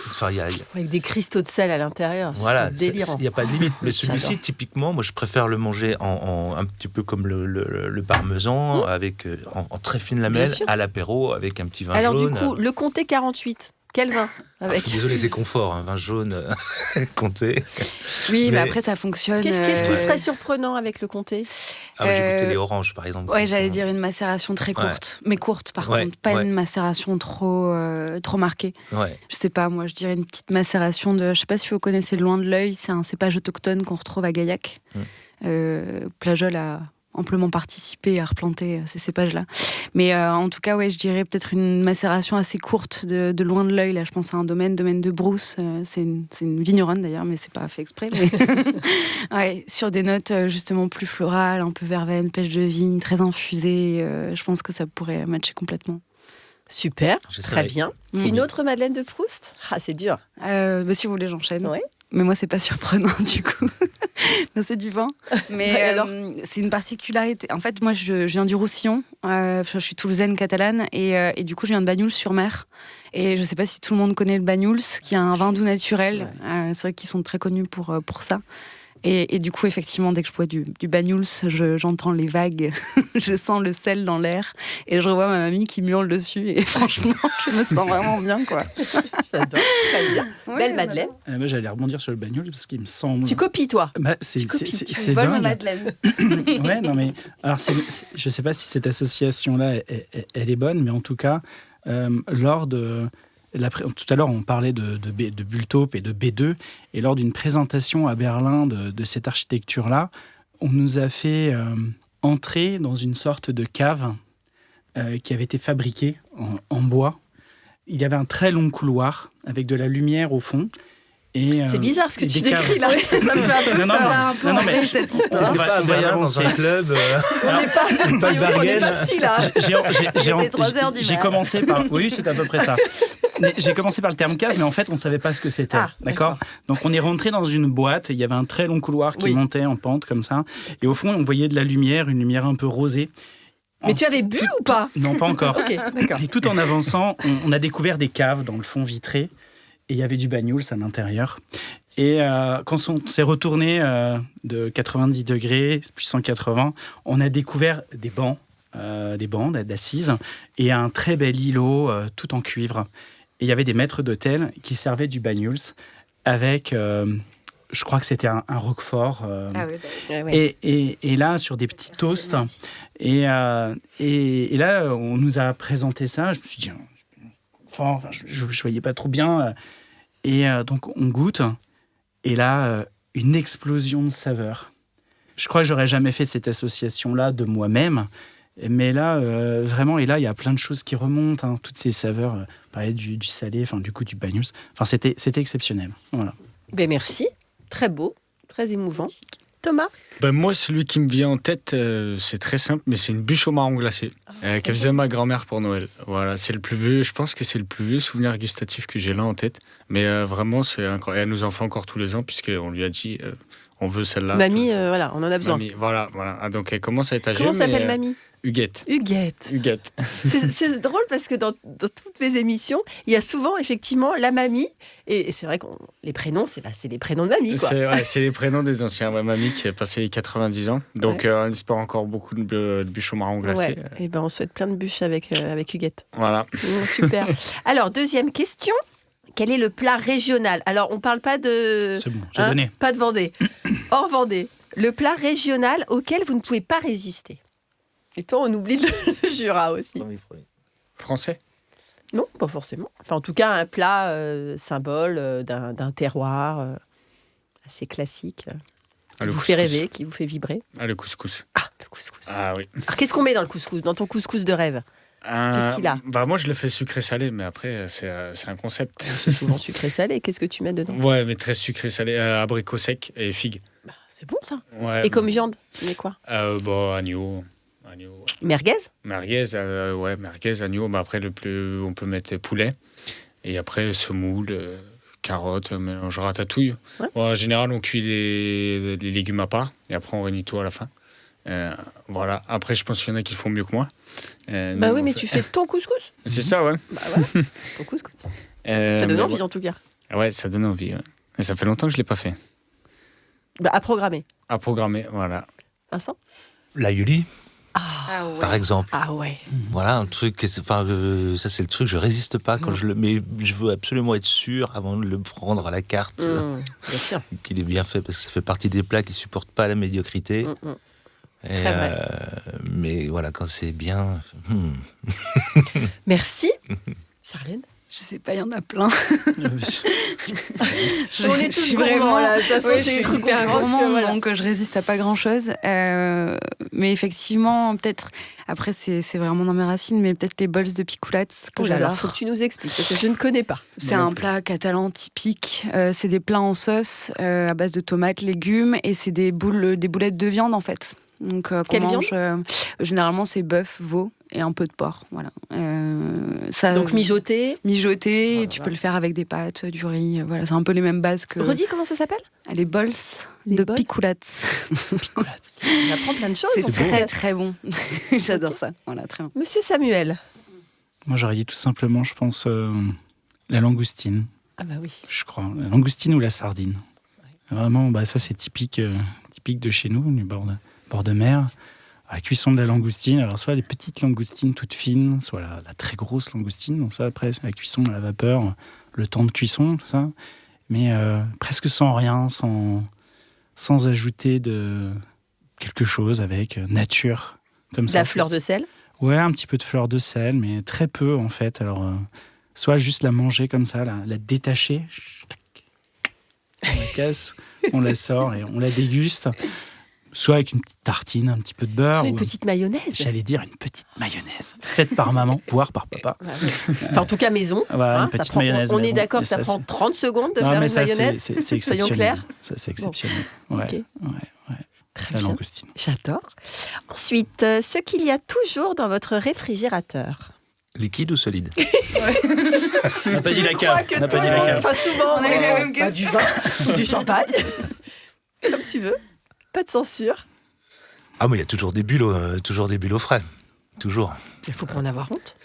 avec des cristaux de sel à l'intérieur, voilà, c'est délirant. Il n'y a pas de limite. Mais celui-ci, typiquement, moi, je préfère le manger un petit peu comme le parmesan, avec en très fine lamelle, à l'apéro, avec un petit vin jaune. Alors du coup, le Comté 48, quel vin avec... Je suis désolé, c'est confort, vin jaune Comté. Oui, mais après, ça fonctionne. Qu'est-ce qui serait surprenant avec le Comté? J'ai goûté les oranges, par exemple. Ouais, j'allais dire une macération très courte, mais courte par contre, pas une macération trop marquée. Ouais. Je sais pas, moi je dirais une petite macération de, je sais pas si vous connaissez le Loin de l'œil, c'est un cépage autochtone qu'on retrouve à Gaillac. Plageol a amplement participé à replanter ces cépages-là. Mais en tout cas, ouais, je dirais peut-être une macération assez courte de Loin de l'œil. Là, je pense à un domaine de Brousse. C'est une vigneronne d'ailleurs, mais c'est pas fait exprès. Mais ouais, sur des notes justement plus florales, un peu verveine, pêche de vigne, très infusée. Je pense que ça pourrait matcher complètement. Super, très bien. Une autre Madeleine de Proust? Ah, c'est dur. Si vous voulez, j'enchaîne. Ouais. Mais moi, c'est pas surprenant du coup. Non, c'est du vin. Mais alors, c'est une particularité. En fait, moi, je viens du Roussillon. Je suis toulousaine catalane et du coup, je viens de Banyuls-sur-Mer. Et je sais pas si tout le monde connaît le Banyuls, qui est un vin doux naturel. Ouais. C'est vrai qu'ils sont très connus pour ça. Et du coup, effectivement, dès que je bois du Banyuls, j'entends les vagues, je sens le sel dans l'air et je revois ma mamie qui me hurle dessus. Et franchement, je me sens vraiment bien, quoi. J'adore, très bien. Belle Madeleine. J'allais rebondir sur le Banyuls parce qu'il me semble. Tu copies, toi? C'est tu voles ma Madeleine. Ouais, non, mais alors, je sais pas si cette association-là, elle est bonne, mais en tout cas, lors de. Tout à l'heure, on parlait de Bultaupe et de B2. Et lors d'une présentation à Berlin de cette architecture-là, on nous a fait entrer dans une sorte de cave qui avait été fabriquée en bois. Il y avait un très long couloir avec de la lumière au fond. C'est bizarre ce que tu décris là. Ça me fait un peu mais cette histoire. On n'est pas dans un club. On n'est pas psy là. C'était 3h du mat. J'ai commencé par... Oui, c'est à peu près ça. J'ai commencé par le terme cave, mais en fait, on ne savait pas ce que c'était. D'accord. Donc, on est rentré dans une boîte. Il y avait un très long couloir qui montait en pente comme ça. Et au fond, on voyait de la lumière, une lumière un peu rosée. Mais tu avais bu ou pas? Non, pas encore. Okay, d'accord. Et tout en avançant, on a découvert des caves dans le fond vitré. Et il y avait du Banyuls à l'intérieur. Et quand on s'est retourné de 90 degrés, puis 180, on a découvert des bancs d'assises et un très bel îlot tout en cuivre. Et il y avait des maîtres d'hôtel qui servaient du Banyuls avec, je crois que c'était un roquefort. Et là, sur des petits toasts. Et là, on nous a présenté ça. Je me suis dit... Enfin, je ne voyais pas trop bien. Et donc, on goûte. Et là, une explosion de saveurs. Je crois que j'aurais jamais fait cette association-là de moi-même. Mais là, vraiment, et là, il y a plein de choses qui remontent. Toutes ces saveurs, pareil, du salé, du coup, du Banyuls. C'était exceptionnel. Voilà. Ben merci. Très beau, très émouvant. Thomas? Moi, celui qui me vient en tête, c'est très simple, mais c'est une bûche au marron glacé que faisait ma grand-mère pour Noël. Voilà, c'est le plus vieux. Je pense que c'est le plus vieux souvenir gustatif que j'ai là en tête. Mais vraiment, c'est incroyable. Elle nous en fait encore tous les ans, puisqu'on lui a dit on veut celle-là. Mamie, voilà, on en a besoin. Mamie, voilà. Ah, donc elle commence à être âgée. Comment s'appelle mamie? Huguette. C'est drôle parce que dans toutes mes émissions, il y a souvent effectivement la mamie. Et c'est vrai que les prénoms, c'est les prénoms de mamie. Quoi. C'est les prénoms des anciens. Mamie qui a passé 90 ans. Donc on espère encore beaucoup de bûches au marron glacé. Ouais. Et on souhaite plein de bûches avec Huguette. Voilà. Super. Alors, deuxième question. Quel est le plat régional? Alors, on ne parle pas de... C'est bon, j'ai donné. Pas de Vendée. Hors Vendée. Le plat régional auquel vous ne pouvez pas résister. Et toi, on oublie le Jura aussi. Français? Non, pas forcément. Enfin, en tout cas, un plat symbole d'un terroir assez classique, qui vous fait rêver, qui vous fait vibrer. Le couscous. Ah, le couscous. Ah oui. Alors, qu'est-ce qu'on met dans le couscous, dans ton couscous de rêve? Qu'est-ce qu'il a? Moi, je le fais sucré-salé, mais après, c'est un concept. C'est souvent sucré-salé. Qu'est-ce que tu mets dedans? Ouais, mais très sucré-salé. Abricots secs et figues. C'est bon, ça. Ouais, et comme viande, tu mets quoi? Agneau. Merguez? Merguez, agneau. Après, on peut mettre poulet. Et après, semoule, carottes, mélange ratatouille. Ouais. En général, on cuit les légumes à part. Et après, on réunit tout à la fin. Voilà. Après, je pense qu'il y en a qui le font mieux que moi. Oui, mais tu fais ton couscous. C'est ça, ouais. Voilà, ton couscous. Ça donne envie en tout cas. Ouais, ça donne envie. Ouais. Et ça fait longtemps que je ne l'ai pas fait. À programmer. À programmer, voilà. Vincent ? L'aioli, ouais. par exemple. Ah ouais. Voilà, un truc, ça c'est le truc, je résiste pas quand mais je veux absolument être sûr avant de le prendre à la carte Bien sûr. qu'il est bien fait, parce que ça fait partie des plats qui supportent pas la médiocrité. Et, Très vrai. Mais voilà, quand c'est bien. Merci. Charlène ? Je sais pas, il y en a plein. On est tous gourmands, là. De toute façon, Ouais, je j'ai suis cru hyper comprendre que, gourmande, voilà. donc je résiste à pas grand-chose. Mais effectivement, peut-être, après c'est vraiment dans mes racines, mais peut-être les bols de picoulats que Alors, j'adore. faut que tu nous expliques, parce que je ne connais pas. C'est un plat catalan typique. C'est des plats en sauce à base de tomates, légumes, et c'est des boulettes de viande en fait. Donc Quelle qu'on mange, généralement c'est bœuf, veau et un peu de porc. Voilà. Ça, Donc mijoté. mijoté, Voilà. et tu peux le faire avec des pâtes, du riz. Voilà, c'est un peu les mêmes bases que Redis, comment ça s'appelle ? les bols Les de bols picoulats. On apprend plein de choses. C'est en fait. très très bon. J'adore ça. Voilà, très bon. Monsieur Samuel. Moi, j'aurais dit tout simplement, je pense, la langoustine, Ah bah oui. je crois. La langoustine ou la sardine. Vraiment, ça, c'est typique de chez nous, du bord de mer. La cuisson de la langoustine, alors soit les petites langoustines toutes fines, soit la très grosse langoustine. Donc ça, après, c'est la cuisson à la vapeur, le temps de cuisson, tout ça. Mais presque sans rien, sans ajouter de quelque chose, avec nature, comme ça. La fleur de sel. Ouais, un petit peu de fleur de sel, mais très peu en fait. Alors, soit juste la manger comme ça, la détacher, on la casse, on la sort et on la déguste. Soit avec une petite tartine, un petit peu de beurre. Une ou, petite mayonnaise. j'allais dire une petite mayonnaise, faite par maman, voire par papa. Enfin, en tout cas, maison. Voilà, une ça petite prend- mayonnaise on est maison. d'accord Et que ça ça, prend c'est- 30 secondes de Non, faire mais une ça, mayonnaise. c'est Soyons exceptionnel. clairs. Ça, c'est exceptionnel. Ouais, Ok. ouais. Très La bien. langoustine. J'adore. Ensuite, ce qu'il y a toujours dans votre réfrigérateur. Liquide ou solide? On n'a pas dit la cave. On n'a pas dit la cave. Pas souvent. On a eu la même Du vin ou du champagne. Comme tu veux. Pas de censure. Ah, mais il y a toujours des bulles au frais. Toujours. Il faut pas en avoir honte.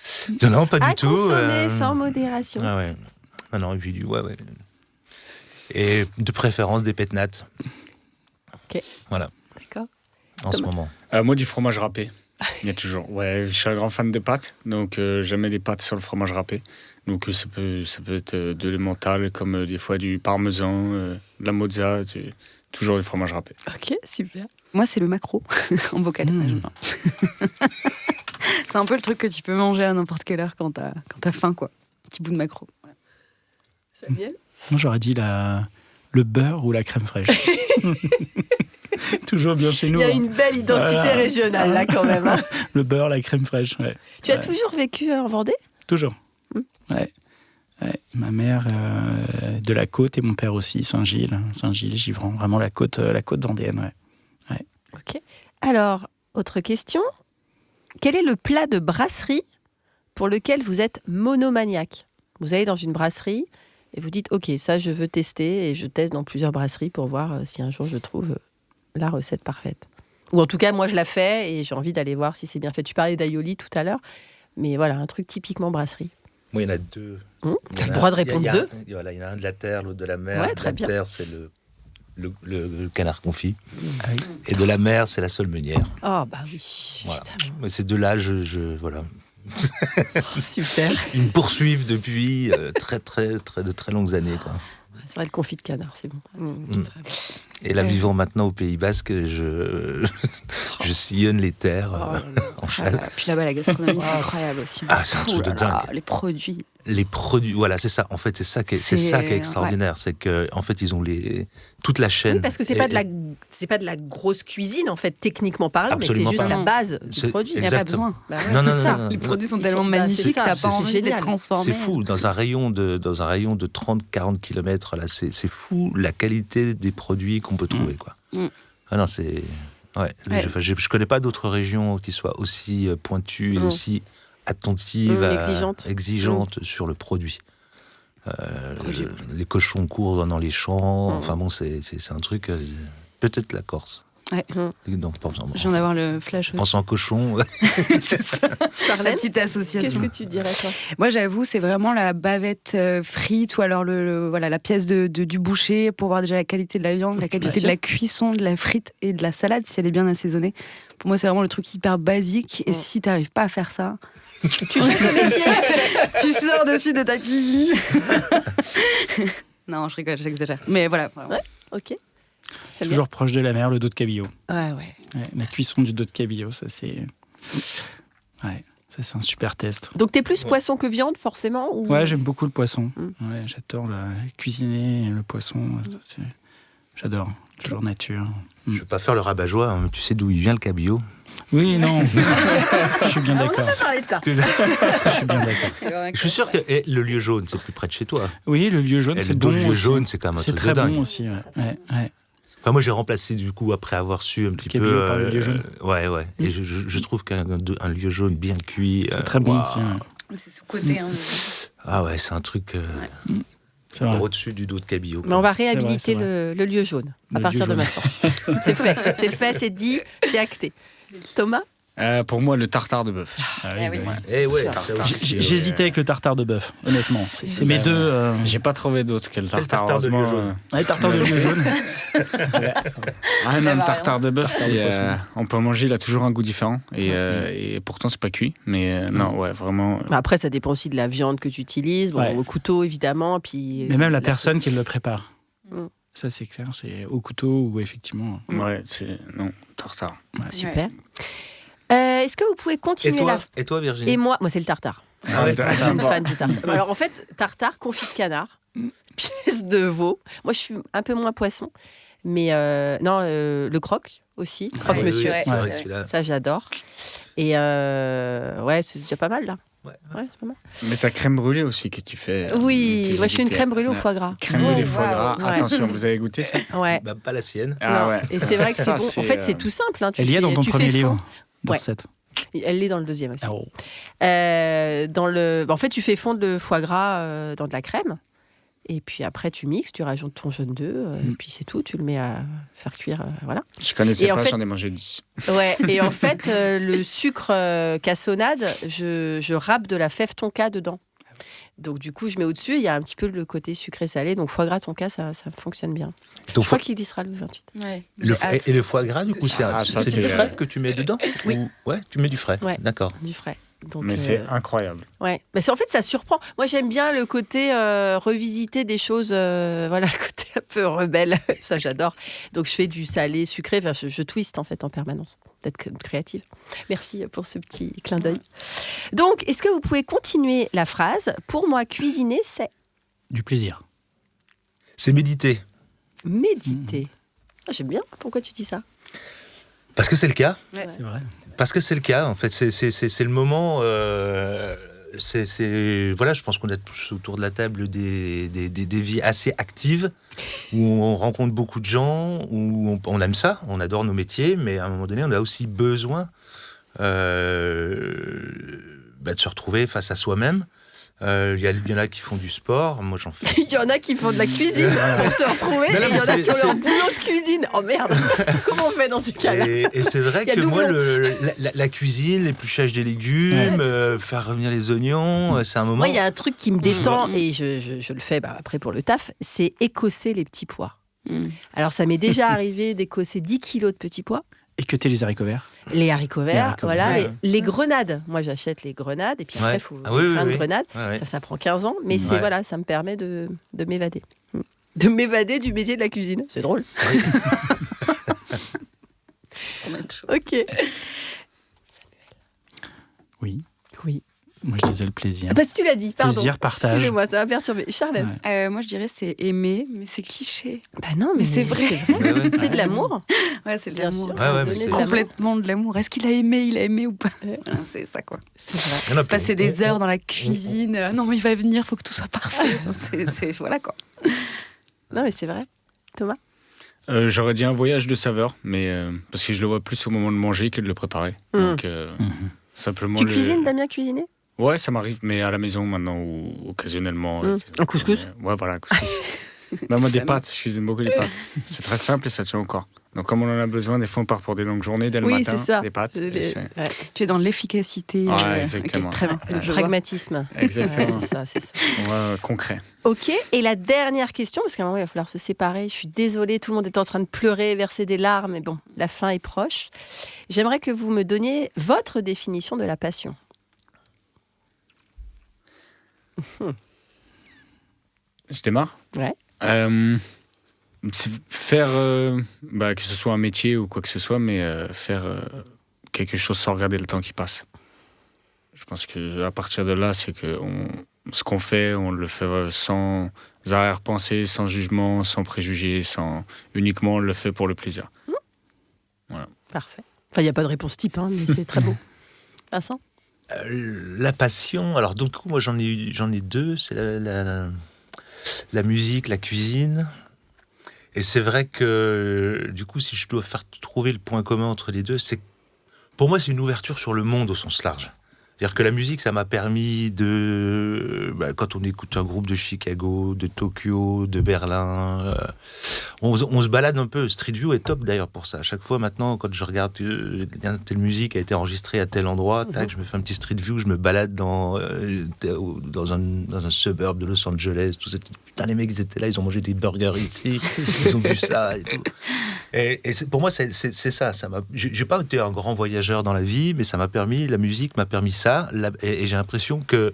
Non, pas À du tout. consommer sans modération. Ah ouais. Ah non, et puis, ouais. Et de préférence des pétnates. Ok. Voilà. D'accord. En ce moment. Moi, du fromage râpé. Il y a toujours. Ouais, je suis un grand fan de pâtes, donc je mets des pâtes sur le fromage râpé. Donc ça peut être de l'emmental, comme des fois du parmesan, de la mozza, toujours du fromage râpé. Ok, super. Moi, c'est le maquereau en bocal. C'est un peu le truc que tu peux manger à n'importe quelle heure quand t'as faim, quoi. Un petit bout de maquereau. Voilà. Samuel. Moi, j'aurais dit le beurre ou la crème fraîche. Toujours bien chez Il nous. y a hein. une belle identité Voilà. régionale là quand même. Hein. Le beurre, la crème fraîche. Ouais. Tu as Ouais. toujours vécu en Vendée? Toujours. Ouais. Ouais. Ma mère de la côte et mon père aussi, Saint-Gilles, Givran. Vraiment la côte vendéenne. Ouais. Ok. Alors, autre question. Quel est le plat de brasserie pour lequel vous êtes monomaniaque? Vous allez dans une brasserie et vous dites « Ok, ça, je veux tester » et je teste dans plusieurs brasseries pour voir si un jour je trouve la recette parfaite. Ou en tout cas, moi, je la fais et j'ai envie d'aller voir si c'est bien fait. Tu parlais d'aioli tout à l'heure, mais voilà, un truc typiquement brasserie. Moi, il y en a deux. T'as le droit de répondre deux. Voilà, il y en a un de la terre, l'autre de la mer. Ouais, De très la bien. terre, c'est le canard confit. Et de la mer, c'est la solmeunière. Oh, bah oui, Voilà. évidemment. Mais ces deux-là, voilà. Super. Ils me poursuivent depuis de très longues années. Quoi. C'est vrai, le confit de canard, c'est bon. Très bien. Et là, vivant maintenant au Pays Basque, je sillonne les terres en chasse. Puis là-bas, la gastronomie, c'est incroyable aussi. Ah, c'est un truc Oh de là là, dingue. les produits. Les produits, voilà, c'est ça. En fait, c'est ça qui est extraordinaire. C'est que, en fait, ils ont toute la chaîne. Oui, parce que c'est pas de la grosse cuisine en fait, techniquement parlant, mais c'est Absolument juste pas. la base du C'est produit. Il n'y a pas Exactement. besoin. Bah ouais, Non, c'est non, ça. non, Les produits sont Ils tellement sont- magnifiques, c'est t'as ça, pas c'est envie de les génial. transformer. C'est fou, dans un rayon de 30-40 km, là, c'est fou la qualité des produits qu'on peut trouver. Quoi. Ah non, c'est. Ouais. Ouais. Je connais pas d'autres régions qui soient aussi pointues et aussi attentives, exigeantes sur le produit. Les cochons courent dans les champs. Enfin bon, c'est un truc. Peut-être la Corse. Ouais. Donc, Je viens d'avoir le flash aussi. Pensant cochon. C'est ça. La petite association. Qu'est-ce que tu dirais, toi? Moi, j'avoue, c'est vraiment la bavette frite ou alors voilà, la pièce du boucher pour voir déjà la qualité de la viande, la qualité de la cuisson, de la frite et de la salade si elle est bien assaisonnée. Pour moi, c'est vraiment le truc hyper basique. Et si t'arrives pas à faire ça, tu changes de métier. Tu sors dessus de ta cuisine. Non, je rigole, j'exagère. Mais voilà. Ouais, ok. C'est Toujours proche de la mer, le dos de cabillaud. Ouais. La cuisson du dos de cabillaud, ça c'est... Ouais, ça c'est un super test. Donc t'es plus poisson que viande, forcément ou... Ouais, j'aime beaucoup le poisson. Ouais, j'adore cuisiner le poisson. J'adore. Toujours nature. Je ne veux pas faire le rabat-joie, hein, mais tu sais d'où il vient le cabillaud? Oui, non. Je suis bien d'accord. On a parlé de ça. Je suis bien d'accord. Je suis sûr que le lieu jaune, c'est plus près de chez toi. Oui, le lieu jaune, Et c'est le bon lieu aussi. jaune, c'est quand même un C'est truc très de dingue. bon aussi, ouais. Enfin, moi, j'ai remplacé, du coup, après avoir su un petit peu... cabillaud par le lieu jaune. Ouais. Et je trouve qu'un lieu jaune bien cuit... C'est très bon aussi. C'est sous-côté. Ah ouais, c'est un truc C'est vrai. au-dessus du dos de cabillaud. Mais on va C'est réhabiliter vrai. le lieu jaune à Le partir lieu de jaune. maintenant. C'est fait, c'est dit, c'est acté. Thomas? Pour moi, le tartare de bœuf. Ah oui. Eh ouais, Tartare. ça aussi. J'hésitais avec le tartare de bœuf, honnêtement. C'est mes deux... J'ai pas trouvé d'autre que le C'est le tartare. tartare de lieu heureusement, jaune. Ouais, tartare de lieu jaune. Ah non, le tartare de bœuf, Tartare de poisson. on peut manger, il a toujours un goût différent. Et pourtant, c'est pas cuit. Mais non, ouais, vraiment. Bah après, ça dépend aussi de la viande que tu utilises, Ouais. au couteau évidemment, puis. Mais même la personne qui le prépare. Mm. Ça, c'est clair. C'est au couteau ou effectivement... Ouais, c'est. Non, tartare. Super. Est-ce que vous pouvez Et continuer toi, Virginie? Et moi c'est le tartare. Ah ouais, Je suis une fan du tartare. Alors en fait, tartare, confit de canard, pièce de veau. Moi, je suis un peu moins poisson, mais le croque aussi, croque-monsieur. Oui, c'est vrai que celui-là- Ça, j'adore. Et c'est déjà pas mal là. Ouais. Ouais, c'est pas mal. Mais ta crème brûlée aussi que tu fais. Oui, moi je suis une crème brûlée au foie gras. Crème brûlée foie gras. Ouais. Attention, vous avez goûté ça? Ouais. Bah, pas la sienne. Ah Non. ouais. Et c'est vrai que c'est Ça, bon. En fait, c'est tout simple. Hein. Elle y est dans ton premier livre de Ouais. recettes. Elle l'est dans le deuxième aussi. Ah, oh. En fait, tu fais fondre le foie gras dans de la crème. Et puis après, tu mixes, tu rajoutes ton jaune d'œuf, et puis c'est tout. Tu le mets à faire cuire, voilà. Je connaissais Et en pas, fait- j'en ai mangé 10. Ouais. Et en fait, le sucre cassonade, je râpe de la fève tonka dedans. Donc du coup, je mets au-dessus. Il y a un petit peu le côté sucré-salé. Donc foie gras tonka, ça fonctionne bien. Ton Je foie- crois qu'il y sera le 28. Ouais. Et le foie gras, du coup, c'est Ah, ça, c'est du c'est- frais que tu mets dedans? Oui. Ouais, tu mets du frais. Ouais. D'accord. Du frais. Donc, Mais c'est incroyable. ouais. Mais en fait, ça surprend. Moi, j'aime bien le côté revisiter des choses, voilà, le côté un peu rebelle. Ça, j'adore. Donc, je fais du salé, sucré. Enfin, je twiste en fait en permanence. D'être créative. Merci pour ce petit clin d'œil. Donc, est-ce que vous pouvez continuer la phrase? Pour moi, cuisiner, c'est Du plaisir. C'est méditer. méditer. Ah, j'aime bien. Pourquoi tu dis ça? Parce que c'est le cas. C'est vrai. Parce que c'est le cas, en fait. C'est le moment. Voilà, je pense qu'on a tous autour de la table des vies assez actives, où on rencontre beaucoup de gens, où on aime ça, on adore nos métiers, mais à un moment donné, on a aussi besoin de se retrouver face à soi-même. Il y en a qui font du sport, moi j'en fais. Il y en a qui font de la cuisine pour se retrouver, Non, non, et il y en a mais qui ont c'est- leur boulot de cuisine. Oh merde. Comment on fait dans ces cas-là? Et c'est vrai Il y a que moi, doublon. la cuisine, l'épluchage des légumes, faire revenir les oignons, c'est un moment. Moi, il y a un truc qui me détend, et je le fais après pour le taf, c'est écosser les petits pois. Alors, ça m'est déjà arrivé d'écosser 10 kilos de petits pois. Et que t'es les haricots verts. Les haricots verts, Les haricots voilà, verts. les grenades. Moi, j'achète les grenades, et puis après, Ouais. il faut Ah oui, oui, plein de oui. grenades. Ouais, ouais. Ça prend 15 ans, mais c'est Ouais. voilà, ça me permet de m'évader. De m'évader du métier de la cuisine. C'est drôle. Ok. Oui. Oui. Moi, je disais le plaisir. Ah, parce que tu l'as dit, pardon. Plaisir, partage. Excusez-moi, ça m'a perturbé. Charlène. Ouais. Moi, je dirais c'est aimer, mais c'est cliché. Bah non, Mais c'est vrai. Ouais, ouais. C'est de l'amour. Ouais, c'est de Bien l'amour. sûr. Ouais, ouais, mais Donner c'est- de l'amour. Complètement de l'amour. Est-ce qu'il a aimé ou pas? Voilà, c'est ça, quoi. C'est vrai. Il y en a Passer plein. des heures dans la cuisine. Non, mais il va venir, faut que tout soit parfait. Voilà, quoi. Non, mais c'est vrai. Thomas? J'aurais dit un voyage de saveur, mais parce que je le vois plus au moment de manger que de le préparer. Donc, simplement. Tu cuisines, Damien, cuisiner? Ouais, ça m'arrive, mais à la maison maintenant ou occasionnellement. Un couscous? Ouais, voilà, un couscous. Moi, des pâtes, je cuisine beaucoup les pâtes. C'est très simple et ça tient au corps. Donc, comme on en a besoin, des fois, on part pour des longues journées dès le matin, c'est ça. des pâtes. Tu es dans l'efficacité. Exactement. Okay, très bien. Le pragmatisme. Exactement. C'est ça. Concret. Ok, et la dernière question, parce qu'à un moment, il va falloir se séparer. Je suis désolée, tout le monde est en train de pleurer, verser des larmes, mais bon, la fin est proche. J'aimerais que vous me donniez votre définition de la passion. Je démarre ? Ouais. C'est faire, que ce soit un métier ou quoi que ce soit, mais faire quelque chose sans regarder le temps qui passe. Je pense qu'à partir de là, c'est que ce qu'on fait, on le fait sans arrière-pensée, sans jugement, sans préjugés, uniquement on le fait pour le plaisir. Voilà. Parfait. Enfin, il n'y a pas de réponse type, mais c'est très beau. Vincent ? La passion, alors du coup, moi j'en ai deux, c'est la musique, la cuisine. Et c'est vrai que, du coup, si je dois faire trouver le point commun entre les deux, pour moi, c'est une ouverture sur le monde au sens large. C'est-à-dire que la musique, ça m'a permis quand on écoute un groupe de Chicago, de Tokyo, de Berlin, on se balade un peu. Street View est top d'ailleurs pour ça. À chaque fois maintenant, quand je regarde telle musique a été enregistrée à tel endroit, tac, je me fais un petit Street View, je me balade dans un suburb de Los Angeles. Tout ça. Putain, les mecs, ils étaient là, ils ont mangé des burgers ici, ils ont vu ça et tout. Et pour moi, c'est ça. J'ai pas été un grand voyageur dans la vie, mais la musique m'a permis ça. Et j'ai l'impression que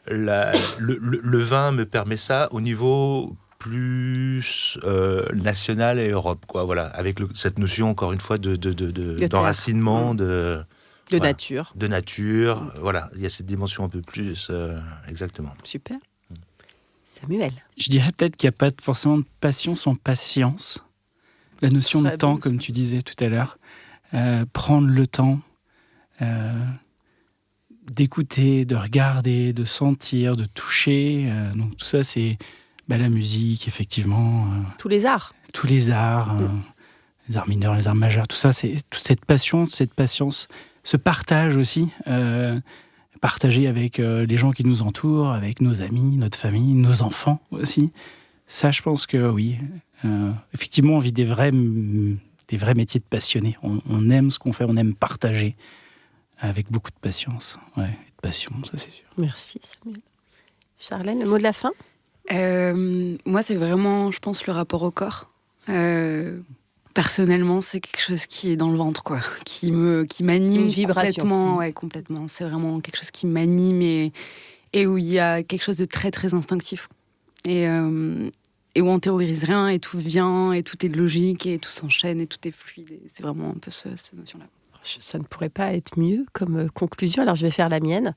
le vin me permet ça au niveau plus national et Europe, quoi. Voilà, avec cette notion encore une fois d'enracinement, de nature. De nature, voilà. Il y a cette dimension un peu plus, exactement. Super. Samuel. Je dirais peut-être qu'il n'y a pas forcément de passion sans patience. La notion de temps, comme tu disais tout à l'heure, prendre le temps d'écouter, de regarder, de sentir, de toucher. Donc tout ça, c'est la musique, effectivement. Tous les arts. Tous les arts, les arts mineurs, les arts majeurs, tout ça, c'est toute cette passion, cette patience, ce partage aussi, partager avec les gens qui nous entourent, avec nos amis, notre famille, nos enfants aussi. Ça, je pense que oui. Effectivement, on vit des vrais métiers de passionnés. On aime ce qu'on fait, on aime partager avec beaucoup de patience. Ouais, de passion, ça c'est sûr. Merci Samuel. Charlène, le mot de la fin ? Moi, c'est vraiment, je pense, le rapport au corps. Personnellement, c'est quelque chose qui est dans le ventre, quoi, qui m'anime complètement. Ouais, complètement. C'est vraiment quelque chose qui m'anime et où il y a quelque chose de très, très instinctif. Et où on théorise rien et tout vient et tout est logique et tout s'enchaîne et tout est fluide. Et c'est vraiment un peu cette notion-là. Ça ne pourrait pas être mieux comme conclusion. Alors, je vais faire la mienne.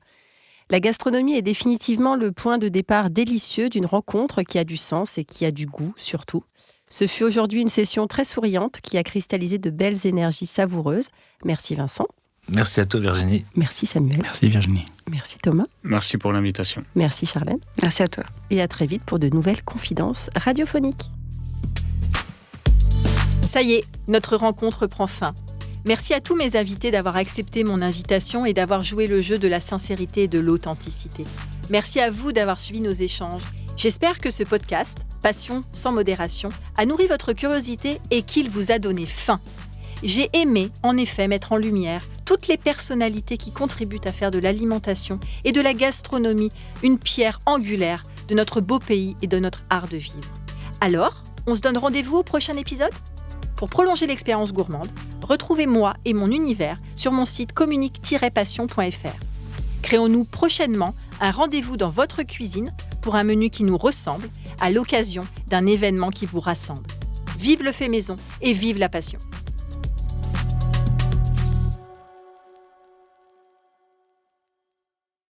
La gastronomie est définitivement le point de départ délicieux d'une rencontre qui a du sens et qui a du goût, surtout. Ce fut aujourd'hui une session très souriante qui a cristallisé de belles énergies savoureuses. Merci Vincent. Merci à toi Virginie. Merci Samuel. Merci Virginie. Merci Thomas. Merci pour l'invitation. Merci Charlène. Merci à toi. Et à très vite pour de nouvelles confidences radiophoniques. Ça y est, notre rencontre prend fin. Merci à tous mes invités d'avoir accepté mon invitation et d'avoir joué le jeu de la sincérité et de l'authenticité. Merci à vous d'avoir suivi nos échanges. J'espère que ce podcast, Passion sans modération, a nourri votre curiosité et qu'il vous a donné faim. J'ai aimé, en effet, mettre en lumière toutes les personnalités qui contribuent à faire de l'alimentation et de la gastronomie une pierre angulaire de notre beau pays et de notre art de vivre. Alors, on se donne rendez-vous au prochain épisode ? Pour prolonger l'expérience gourmande, retrouvez moi et mon univers sur mon site communique-passion.fr. Créons-nous prochainement un rendez-vous dans votre cuisine pour un menu qui nous ressemble à l'occasion d'un événement qui vous rassemble. Vive le fait maison et vive la passion!